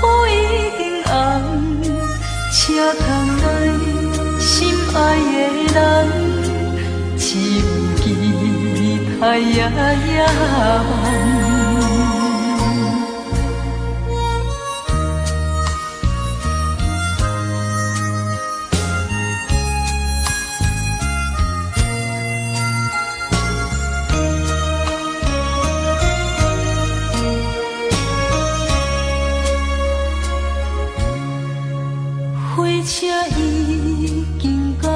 眶已经红，车窗内心爱的人，只有期待夜夜梦。火车已经到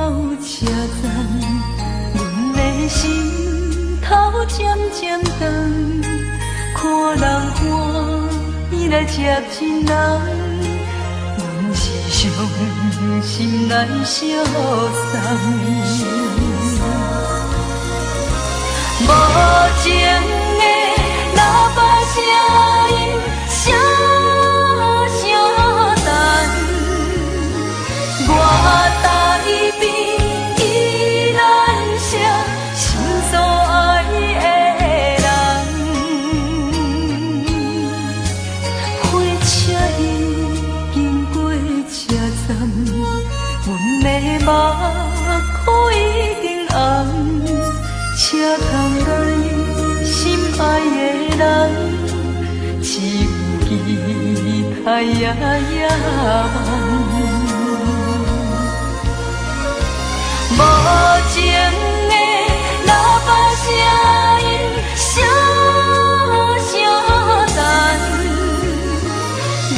车站，阮的心头渐渐长，看人欢喜来接亲人，阮是伤心来相送。无情的喇叭声音，声声等，我台边依然写心所爱的人。火车已经过车站，阮的目眶已经红。车窗内心爱的人，只有期待夜夜梦。无情的喇叭声音，声声等，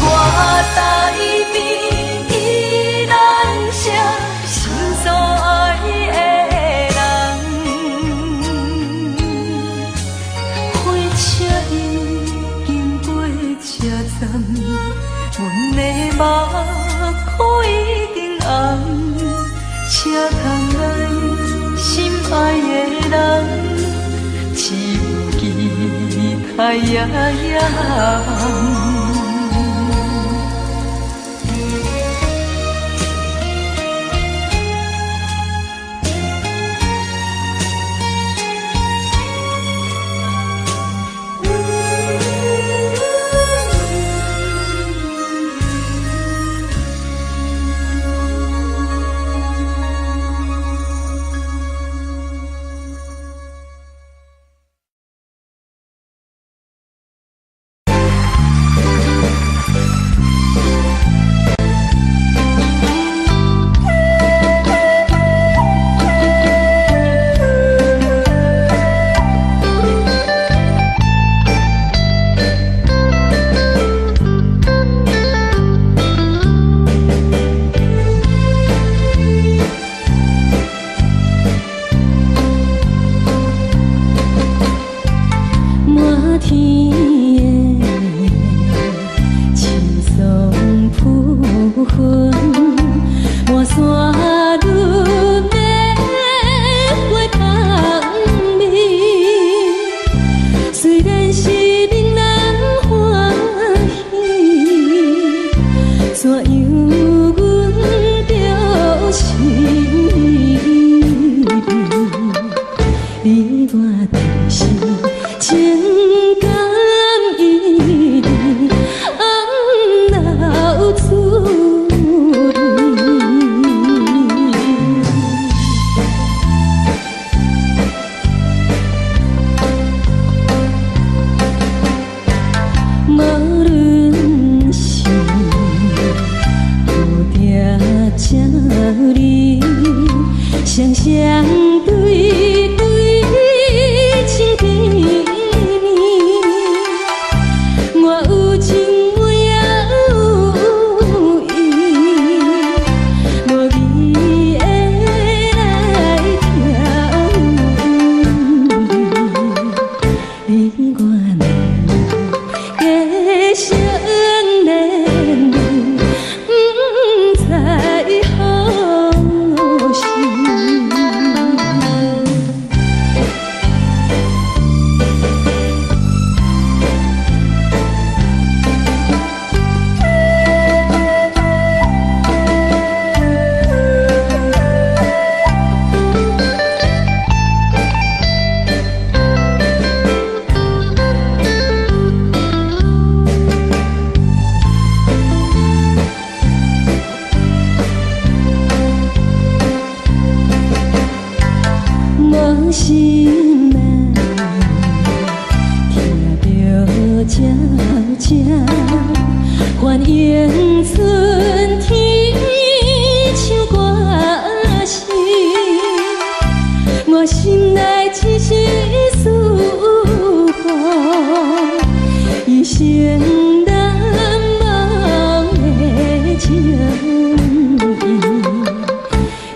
我台边依然写心所爱的。阮的目眶已经红，车窗内心爱的人，只有期待夜夜梦。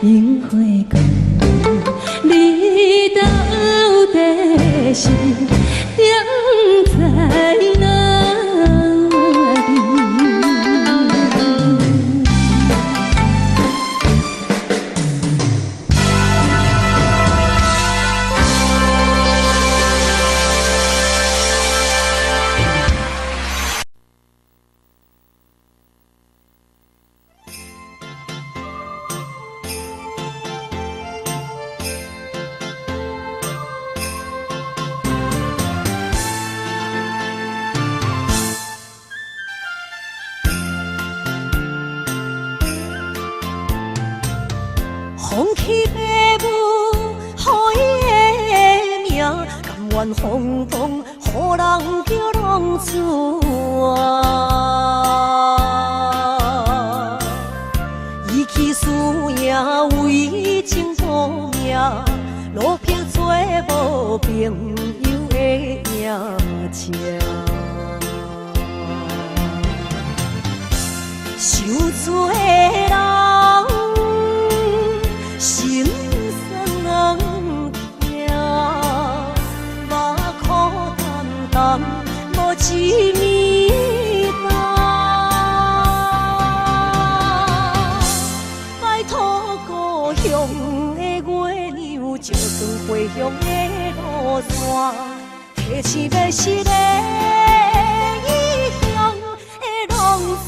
樱花高，你到底？的心定在哪里？放弃父母，予伊的名，甘愿风风，予人叫浪子啊！伊去输赢，为情搏命，路撇做无朋友的赢者。受罪的人。心酸人听，目眶淡淡，无一面重。拜托故乡的月亮，照光回乡的路线，提醒要是个异乡的浪子。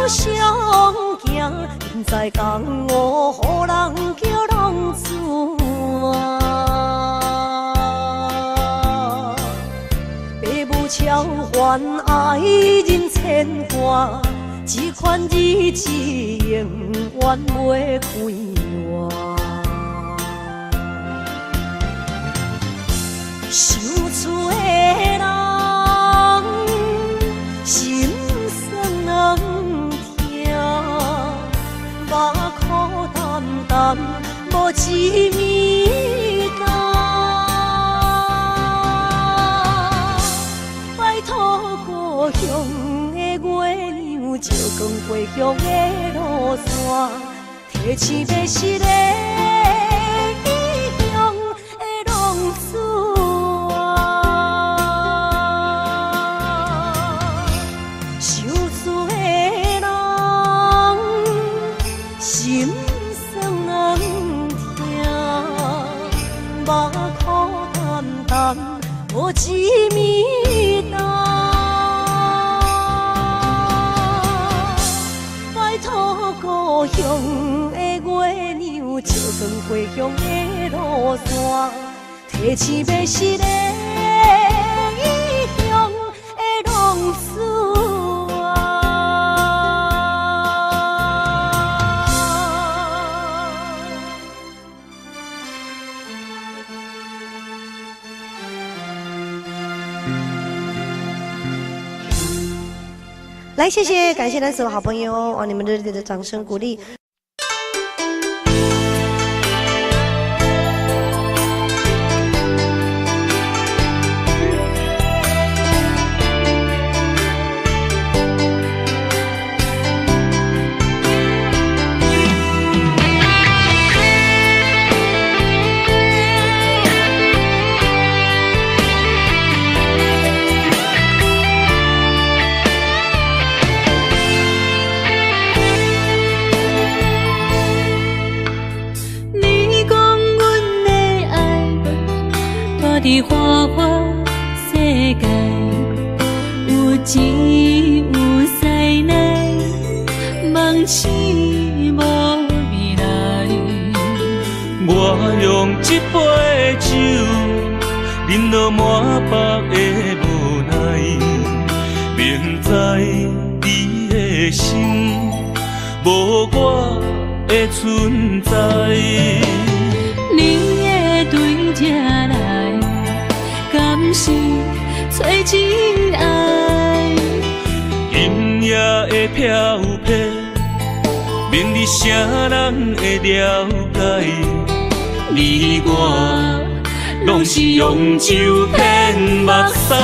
相行，现在江湖，予人叫浪子啊！父母超还爱人千万，这款日子永远袂开完。受罪的人，心酸人。目眶淡淡，无一面重。拜托故乡的月亮，照光回乡的路线，提醒要是个异乡的浪子啊！受罪的人。心酸人听，目眶淡淡，无一面重。拜托故乡的月亮，照光回乡的路线，提醒要是个异乡的浪子啊！来，谢谢，感谢咱所有好朋友，哇，你们热烈的掌声鼓励。伫花花世界，有钱有势来，梦醒无未来。我用一杯酒，饮落满腹的无奈，明知你的心无我的存在。你的对这来，敢是找真爱？今夜的会飘泊，明日啥人会了解？你我拢是用酒骗目屎，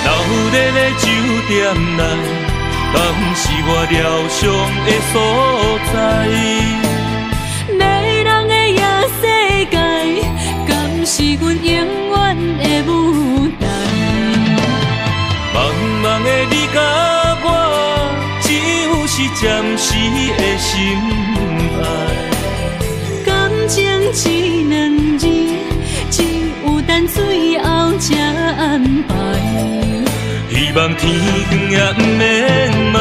流热的酒店内，敢是我疗伤的所在？迷人的夜世界，敢是阮永远的舞台？茫茫的你甲我，只有是暂时的心爱。感情一两字，只有等最后才安排。希望天光也不免问，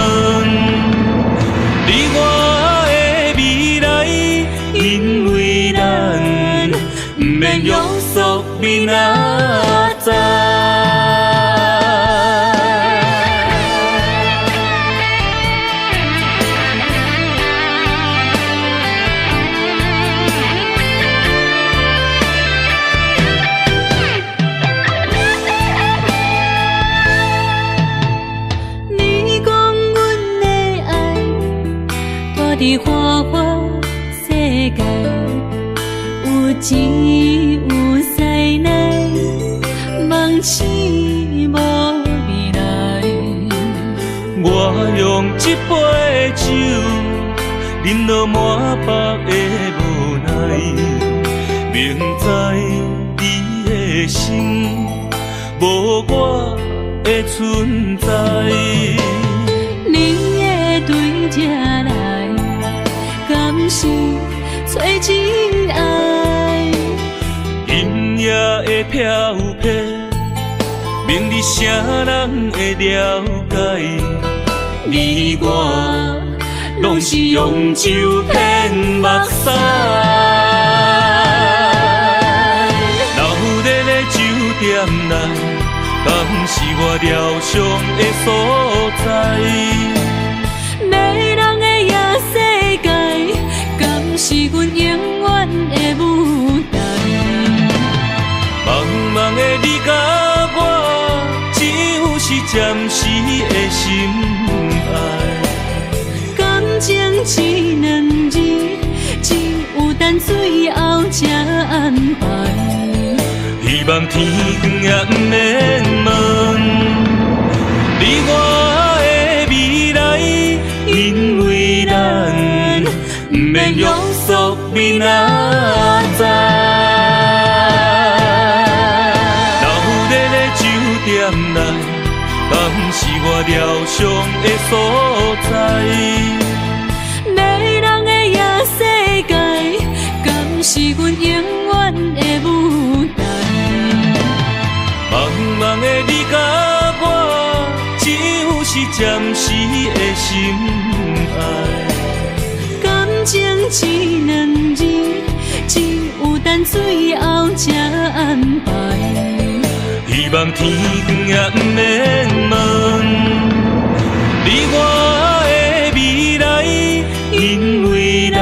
你我的未来，因为咱不免约束明仔载。伫花花世界，有钱有势内，梦醒无未来。我用一杯酒，饮落满腹的无奈，明知你的心无我的存在。你的对这来。敢是找真爱？阴夜的飘泊，明日啥人会了解？你我拢是用酒骗目屎，流热的酒店内，敢是我疗伤的所在？迷人的夜世界，敢是阮永远的舞台？茫茫的你甲我，只有是暂时的心爱。感情一两字，只有等最后才安排。希望天光也不免问，你我的未来，因为咱不免约束明仔载。流热的酒店内，敢是我疗伤的所在？迷人的夜世界，敢是阮永远的舞台？茫茫的你甲我，只有是暂时的心爱。感情一两字，只有等最后才安排。希望天光也不免问，你我的未来，因为咱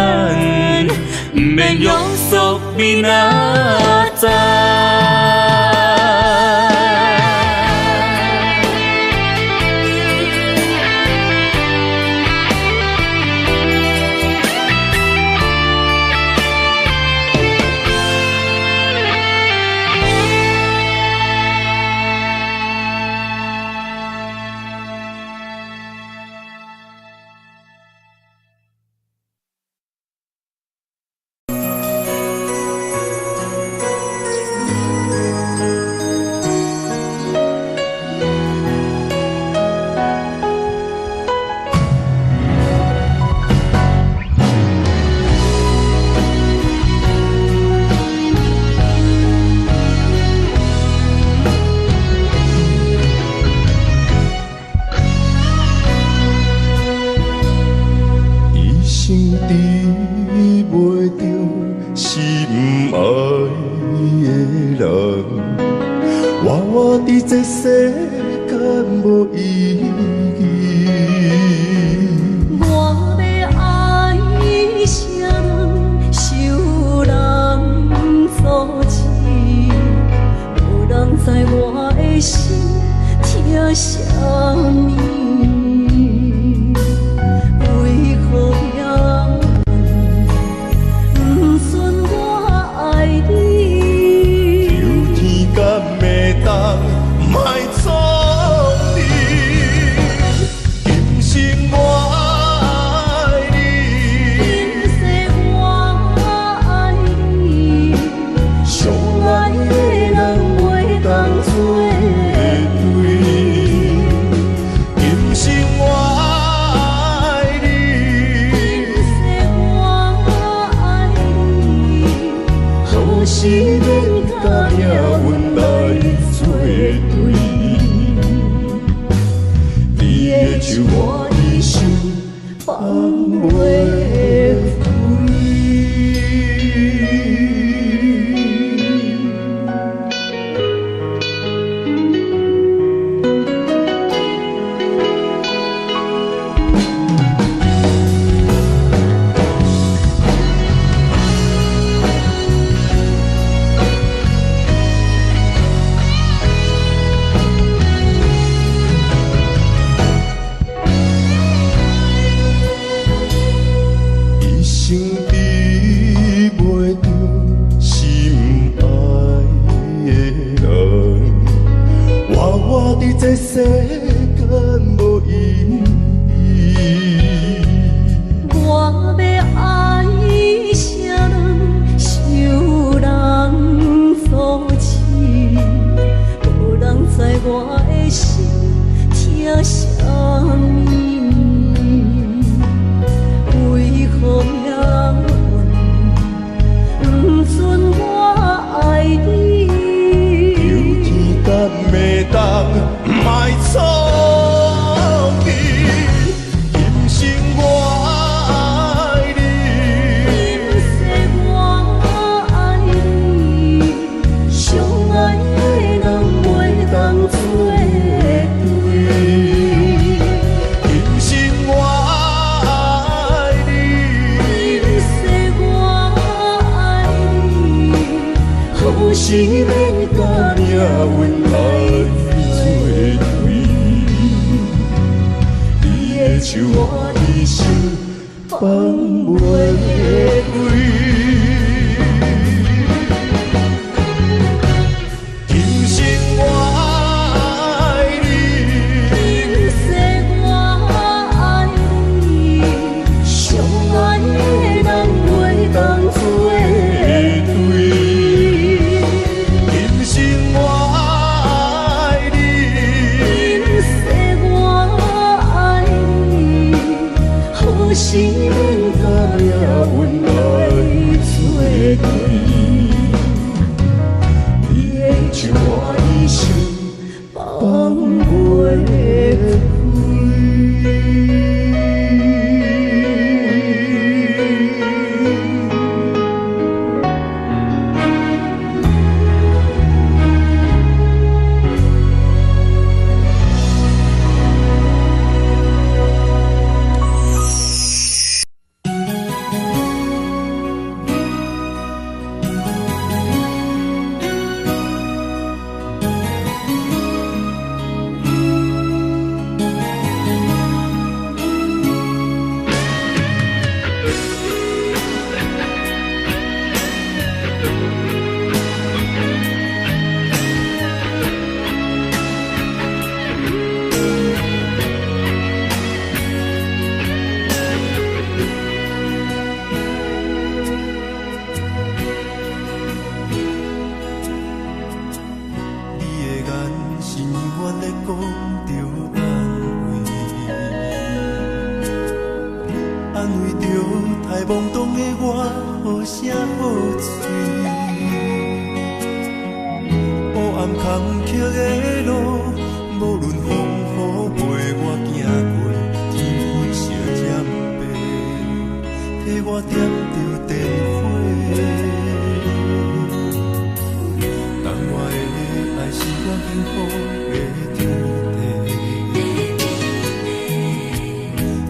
不免约束明仔载。在我的心疼什么？为何也不准我爱你？求天敢会当莫错你，今生我爱你，今世我爱你，相爱的人袂当做。是免甲命运来作对，你的手我的手放袂开。这世间无意义，我要爱谁人，受人所欺，无人知我的心疼什么？为何命运不准我爱你？求天敢会当莫错你，今生我爱你，今世我爱你，相爱的人袂当做对。今生我爱你，今世我爱你，好是免甲命运来。手我的手放袂开，今生我爱你，今世我爱你，相爱的人袂当做对。今生我爱你，今世我爱你，好是免甲命运来作对。你的手我的手放袂开。太懵懂的我，好声好嘴。黑暗坎坷的路，无论风雨陪我行过，天昏烧渐白，替我点着电火。但我的爱是我幸福的天地。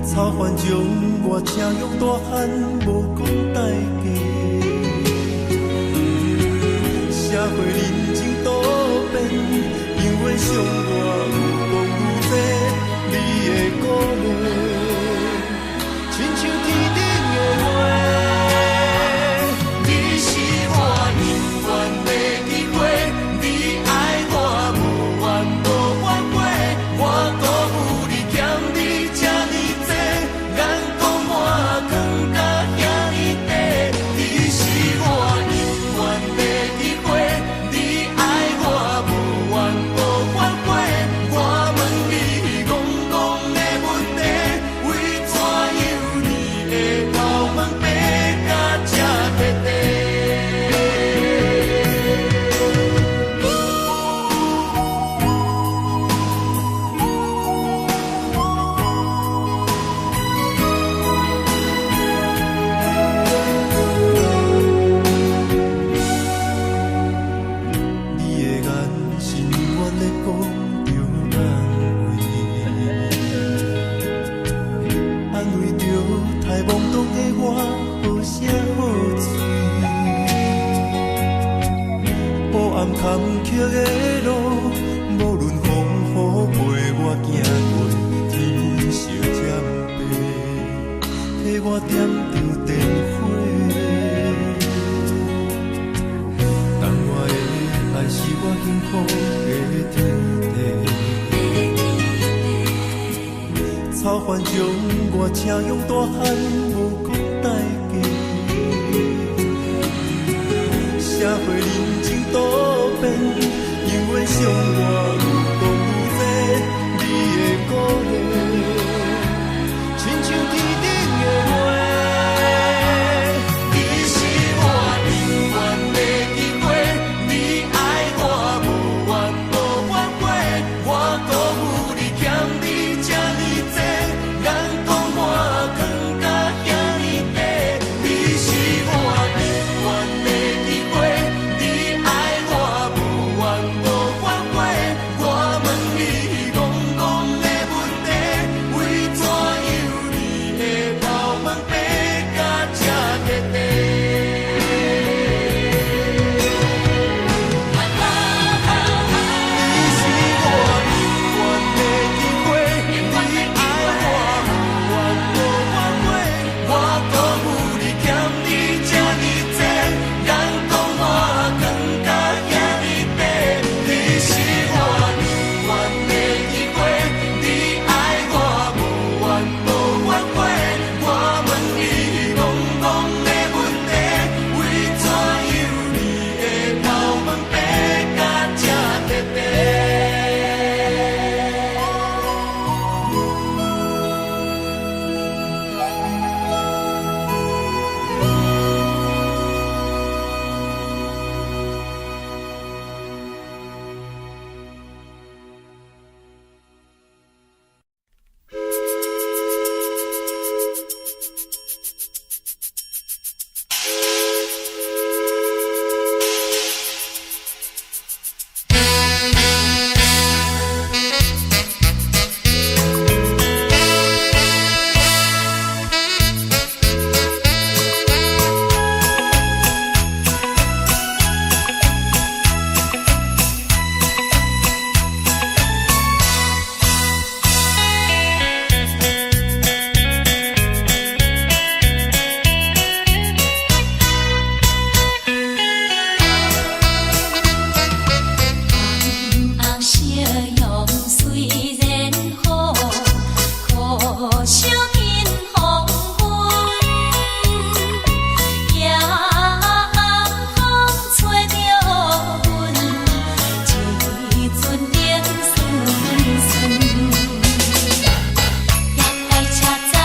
草原将我请用大汉，无讲代价。社会人情多变，因为伤我有讲草原将我请用大汉无讲代价。社会人情多变，永远相我有讲有多，你的鼓励，亲像天顶的花。你是我永远的机会，你爱我无怨无怨过，我辜负你欠你这呢多，人讲我藏甲遐呢短。你是我永远的机会，你爱我无怨无怨过，我问你戆戆的问题，为怎样你的头毛白甲这块块？你是我永远的机会，你爱我无怨无怨过，我辜负你欠你这呢多，人讲我藏甲遐呢短。你是我永远的机会，你爱我无怨无怨过，我问你戆戆的问题，为怎样你的头毛白甲这块块？红色阳虽然好，可惜因黄昏，夜风吹着阮，一阵冷酸酸。也爱车站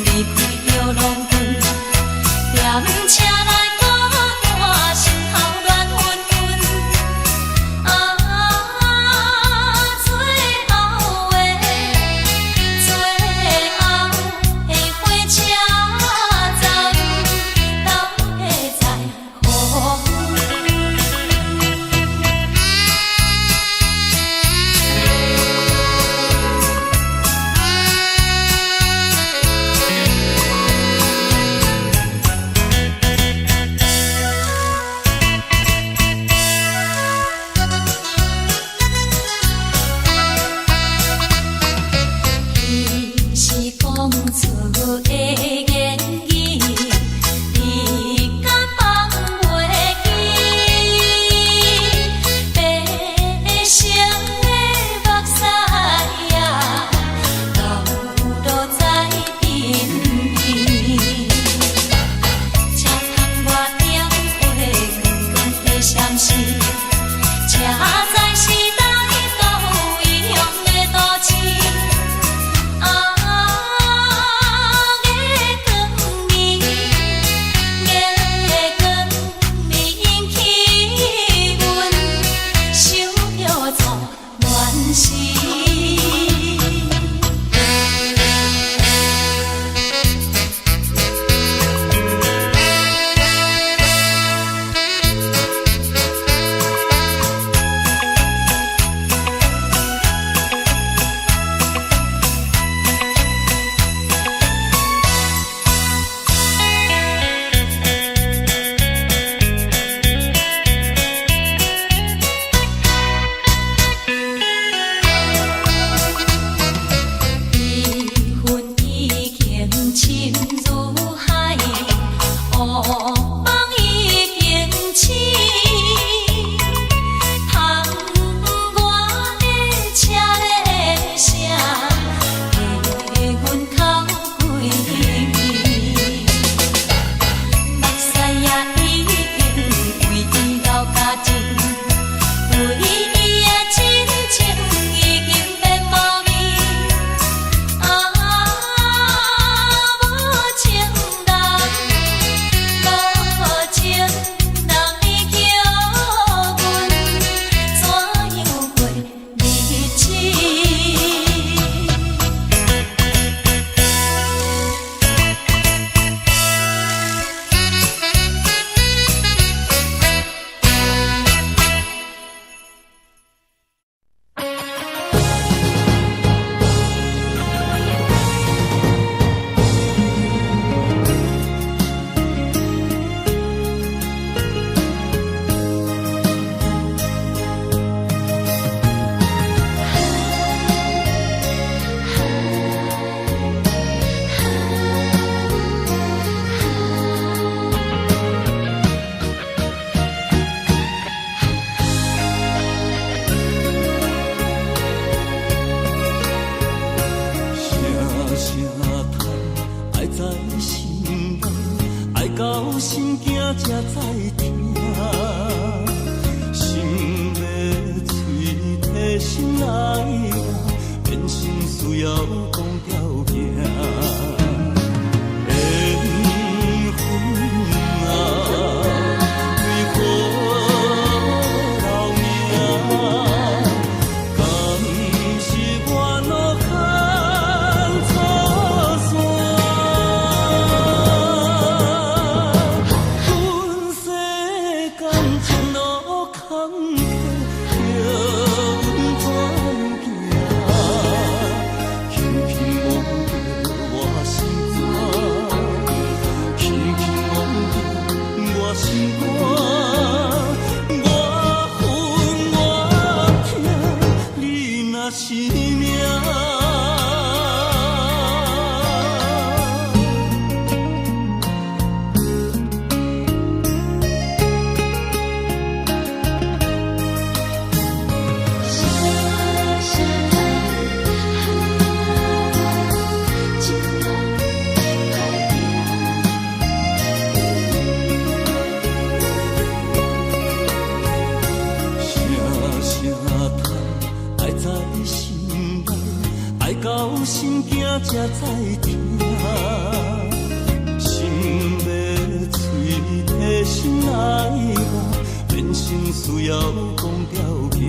离开着浪奔，踮车来孤单，心头乱纷纷。最后的火车站，斗会在乎？伊是讲出的言语，你敢放袂记？白色的目屎啊，流落在身边。车窗外点火，光光的闪烁，车载时代到异乡的都市。引起阮想着错乱世。才知听，心要嘴提心来呀，变成需要讲条行。缘分啊！才知听，心要嘴提心来呀，变成需要讲条行。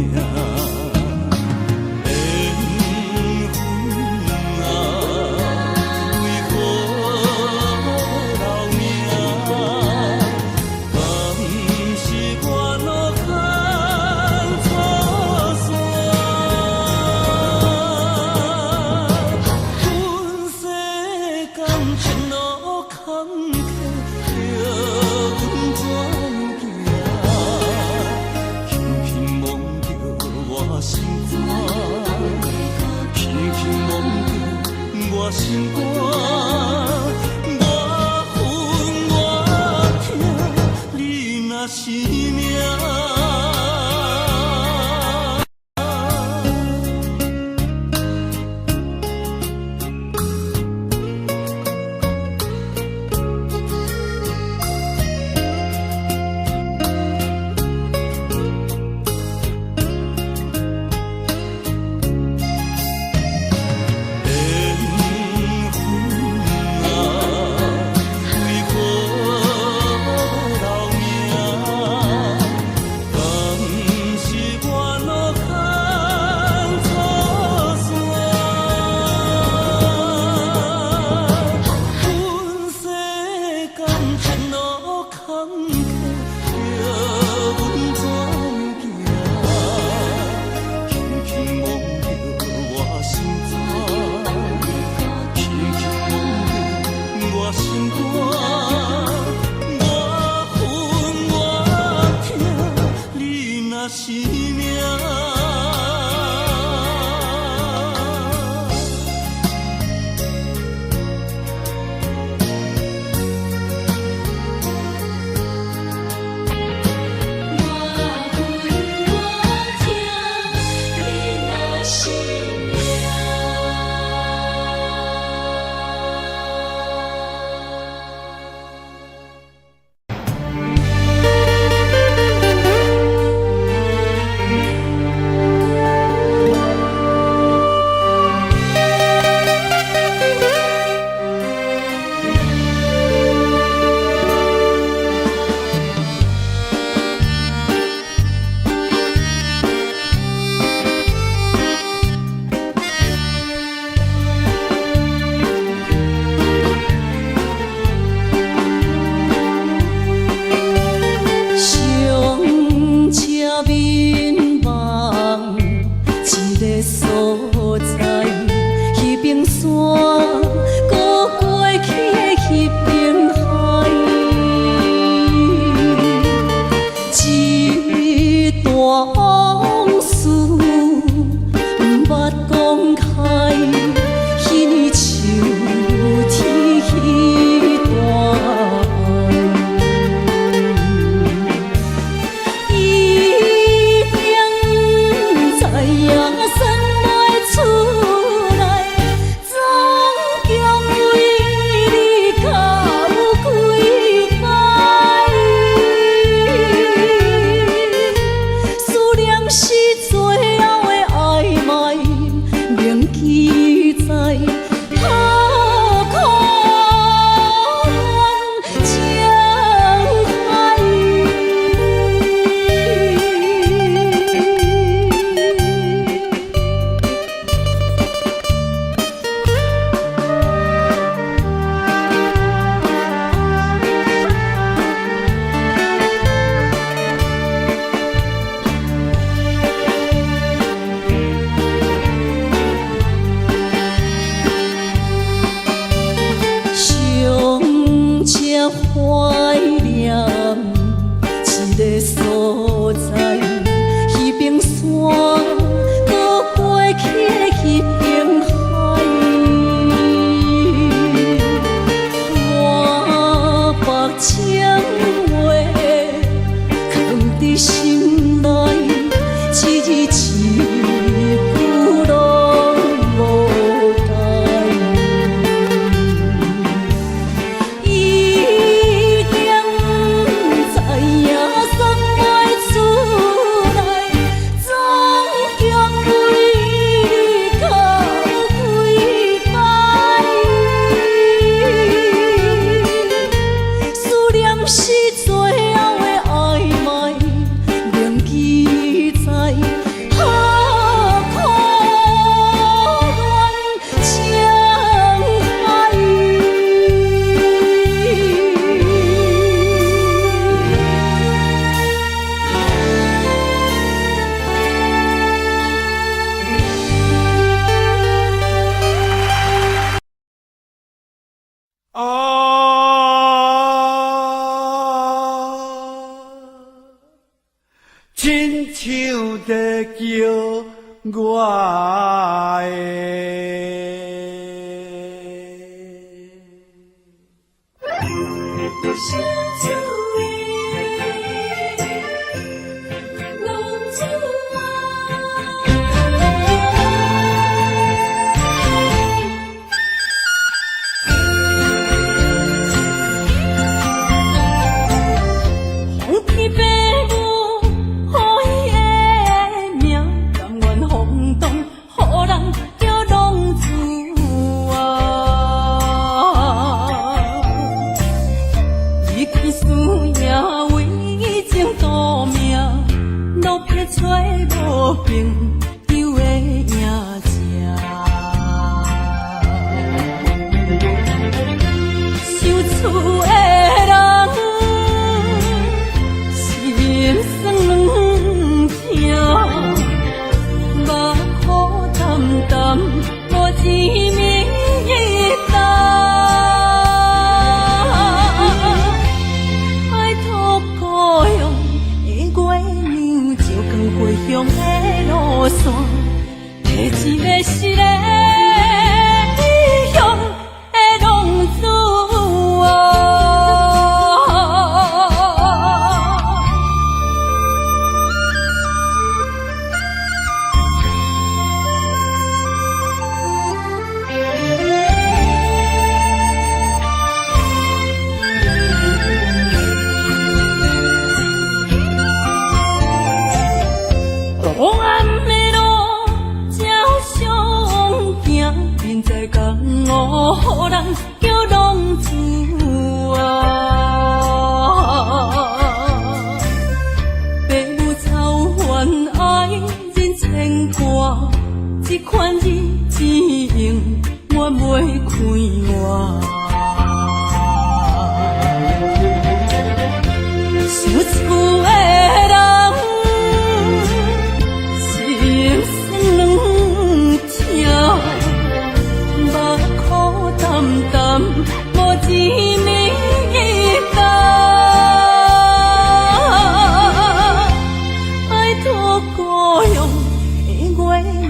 心肝，我恨我痛，你若是命。友的影子。受厝的人心酸软痛，目苦淡淡无滋味淡。爱托故乡的月娘，照光回乡的路线，提一个失个异乡的浪子啊。黑暗的路，照常行，边在江湖，予人叫浪子啊。父母操怨爱人牵挂，这款日子用我袂开我。受厝的人心酸软痛，目苦淡淡无滋味淡。爱托故乡的月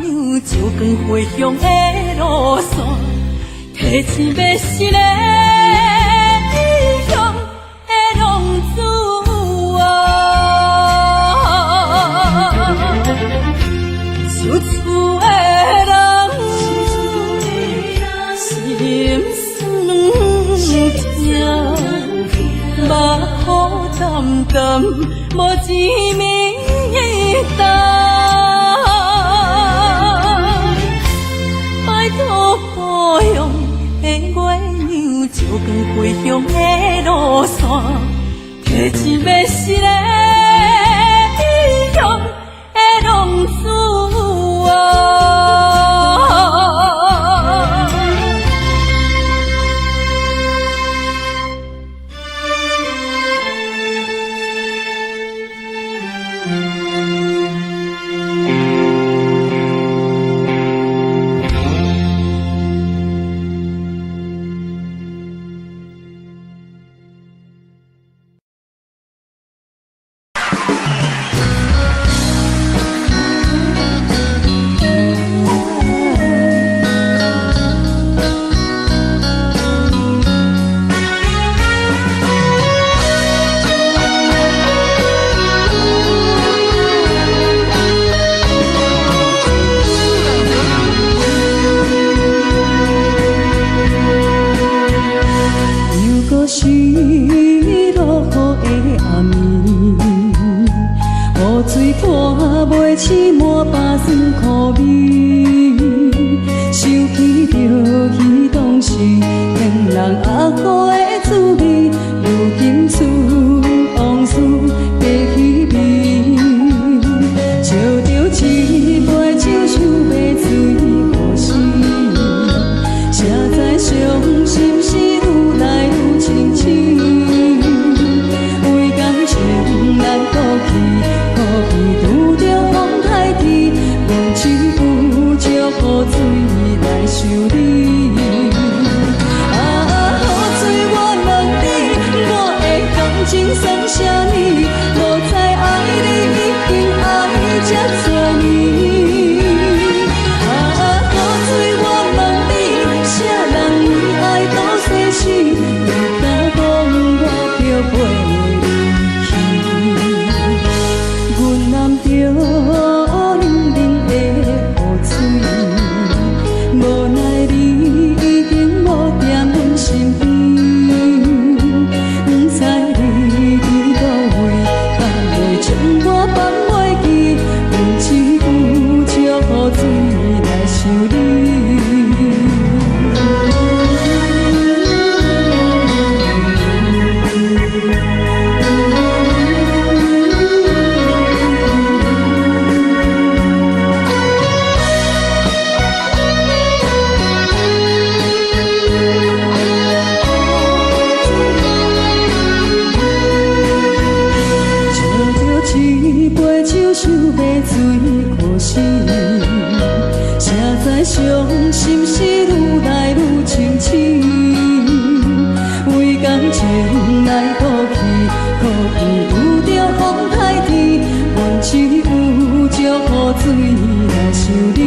娘，照光回乡的路线，提一个失个异乡的浪子啊。受厝的人心酸软痛，目苦淡淡无滋味淡。拜托故乡的月娘，照光回乡的路线，提一个失个异乡的浪子啊。无奈你知伤心是愈来愈清醒，为感情来赌气，可能有着风台天，阮只有祝雨水来想你。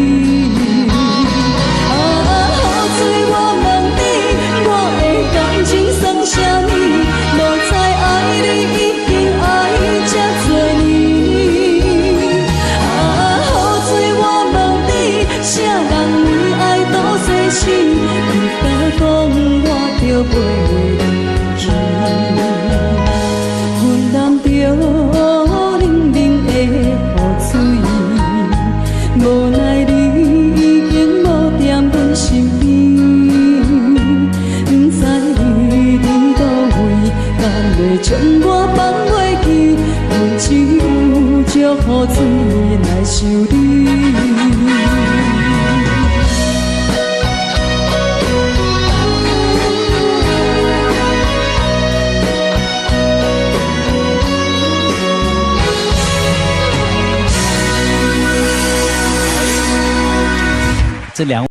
雨水我问你，我的感情算啥物？无知爱你已经爱这多年。雨水我问你，啥人为爱赌生死？你敢讲我着袂离去？阮淋着冷冷的雨水，无奈你已经无踮阮身边，不知你伫倒位，敢会将我放袂记？阮只有祝雨水来想你。这两位。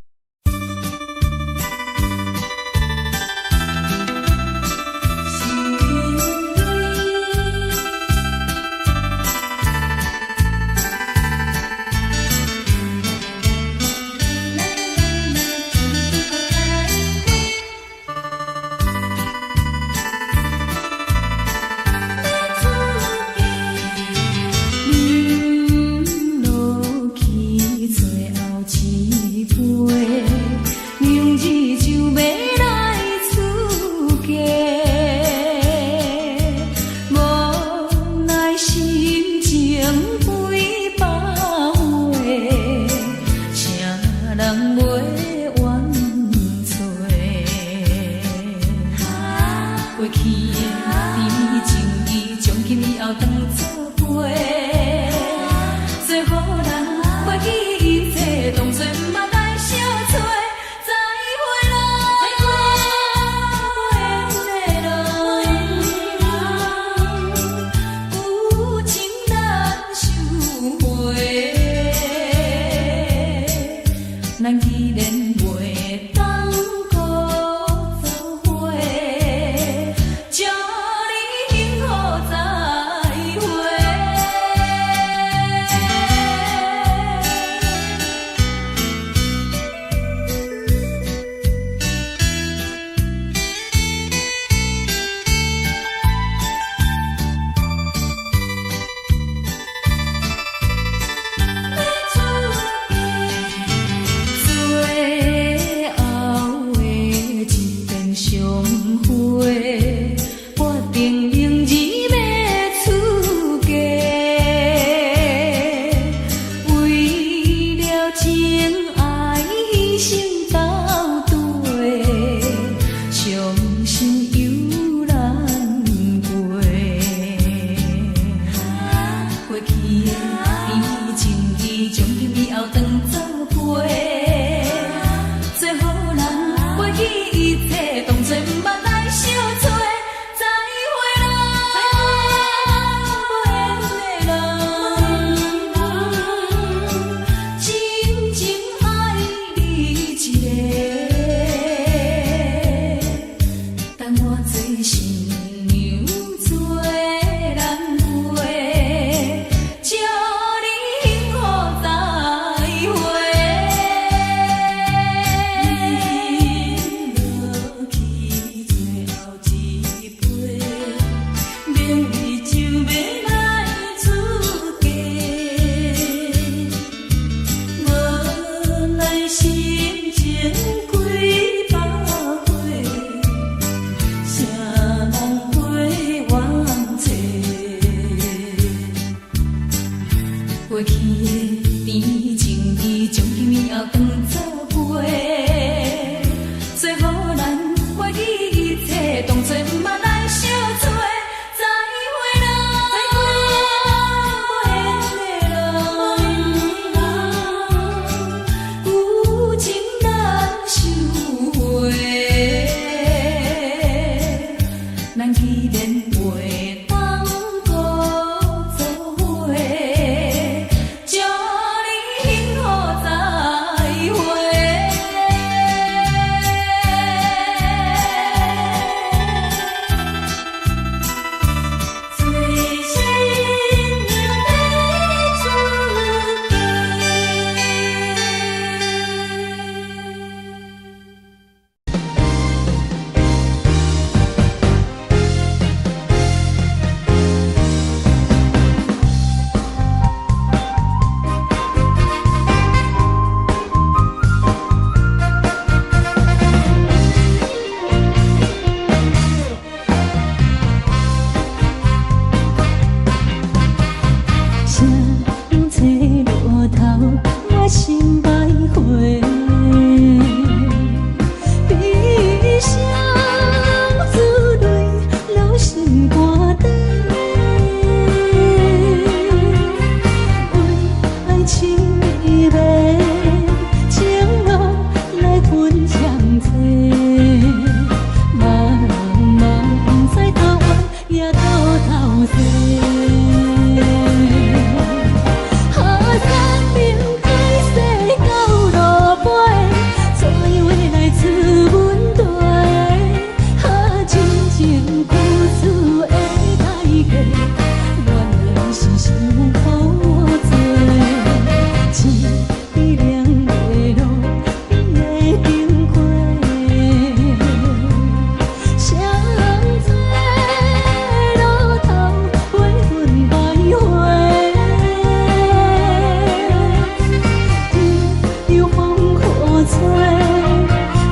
找，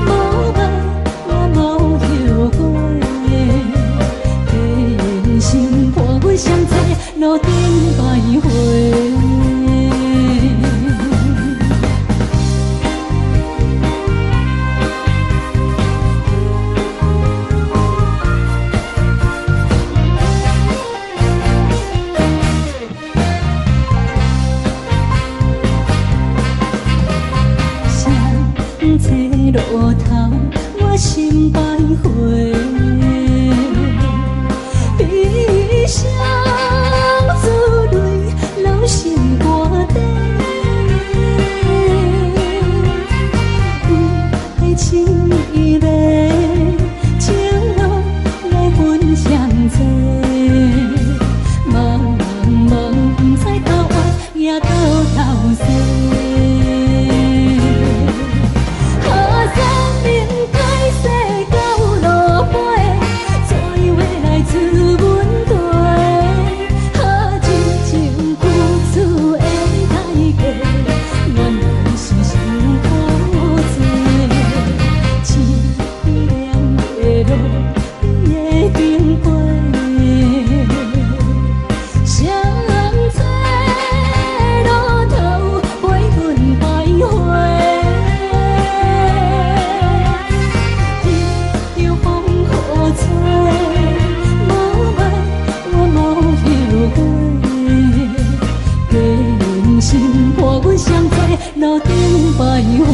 无爱我无后悔。假缘心伴阮相随，路顶徘徊。车路头，我心徘徊，悲伤珠泪流心肝底，为爱情依恋，情路来分相济，茫茫不知头弯也到头西。路顶徘徊。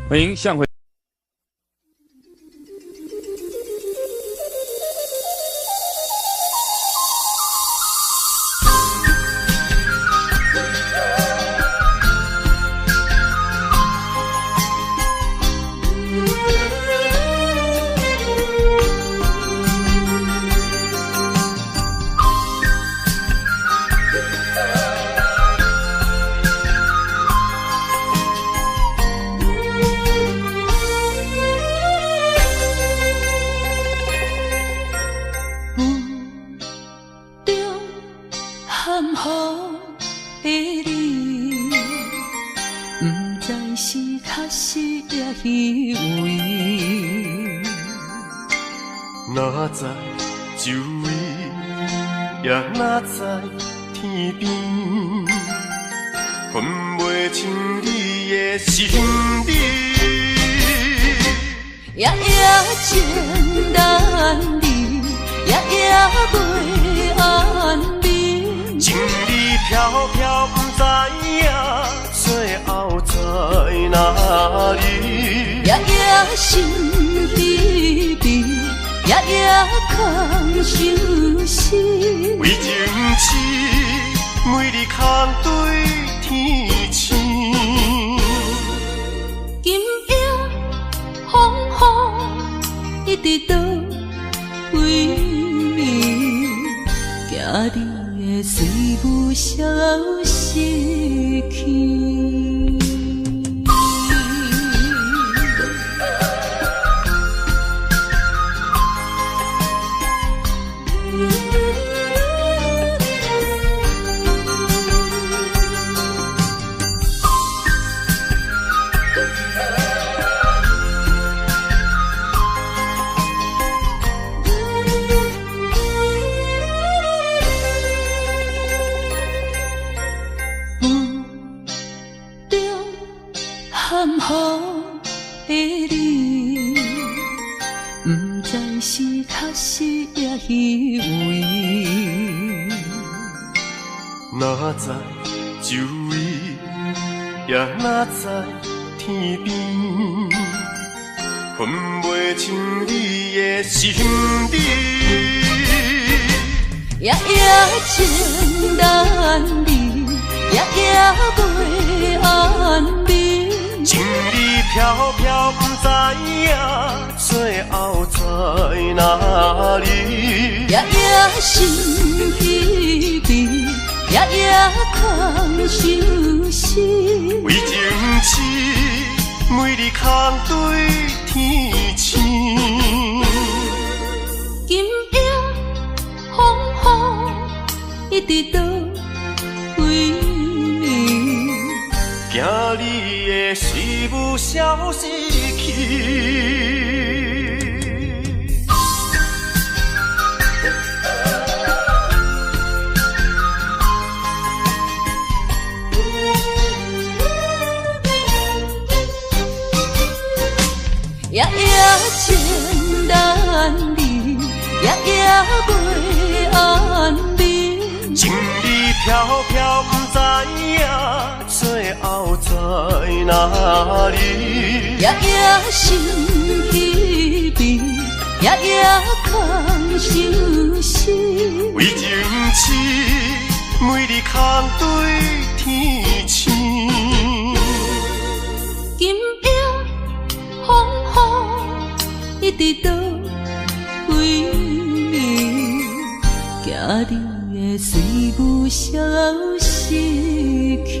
欢迎向回。哪知周围，也哪知天边，分袂清你的心理。夜夜情难离，夜夜袂安眠。情意飘飘，不知影最后在哪里。夜夜心悲悲。夜夜空相思，为情痴，每日空对天星。今夜风雨一直倒位，惊你的随无消息去。含糊的你，不知是确实也虚伪。哪知周围，也哪知天边，分袂清你的心底。夜夜情难离，夜夜袂安眠。情意飘飘，不知影最后在哪里。夜夜心稀微，夜夜空相思。为情痴，每日空对天星。今夜风雨一直到为暝，惊你的随无消息去。夜夜情难离，夜夜袂安眠。情意飘飘，不知影最后在哪里。夜夜心稀微，夜夜空相思。为情痴，每日空对天星。今夜风雨一直到为暝，惊你的随无消息去。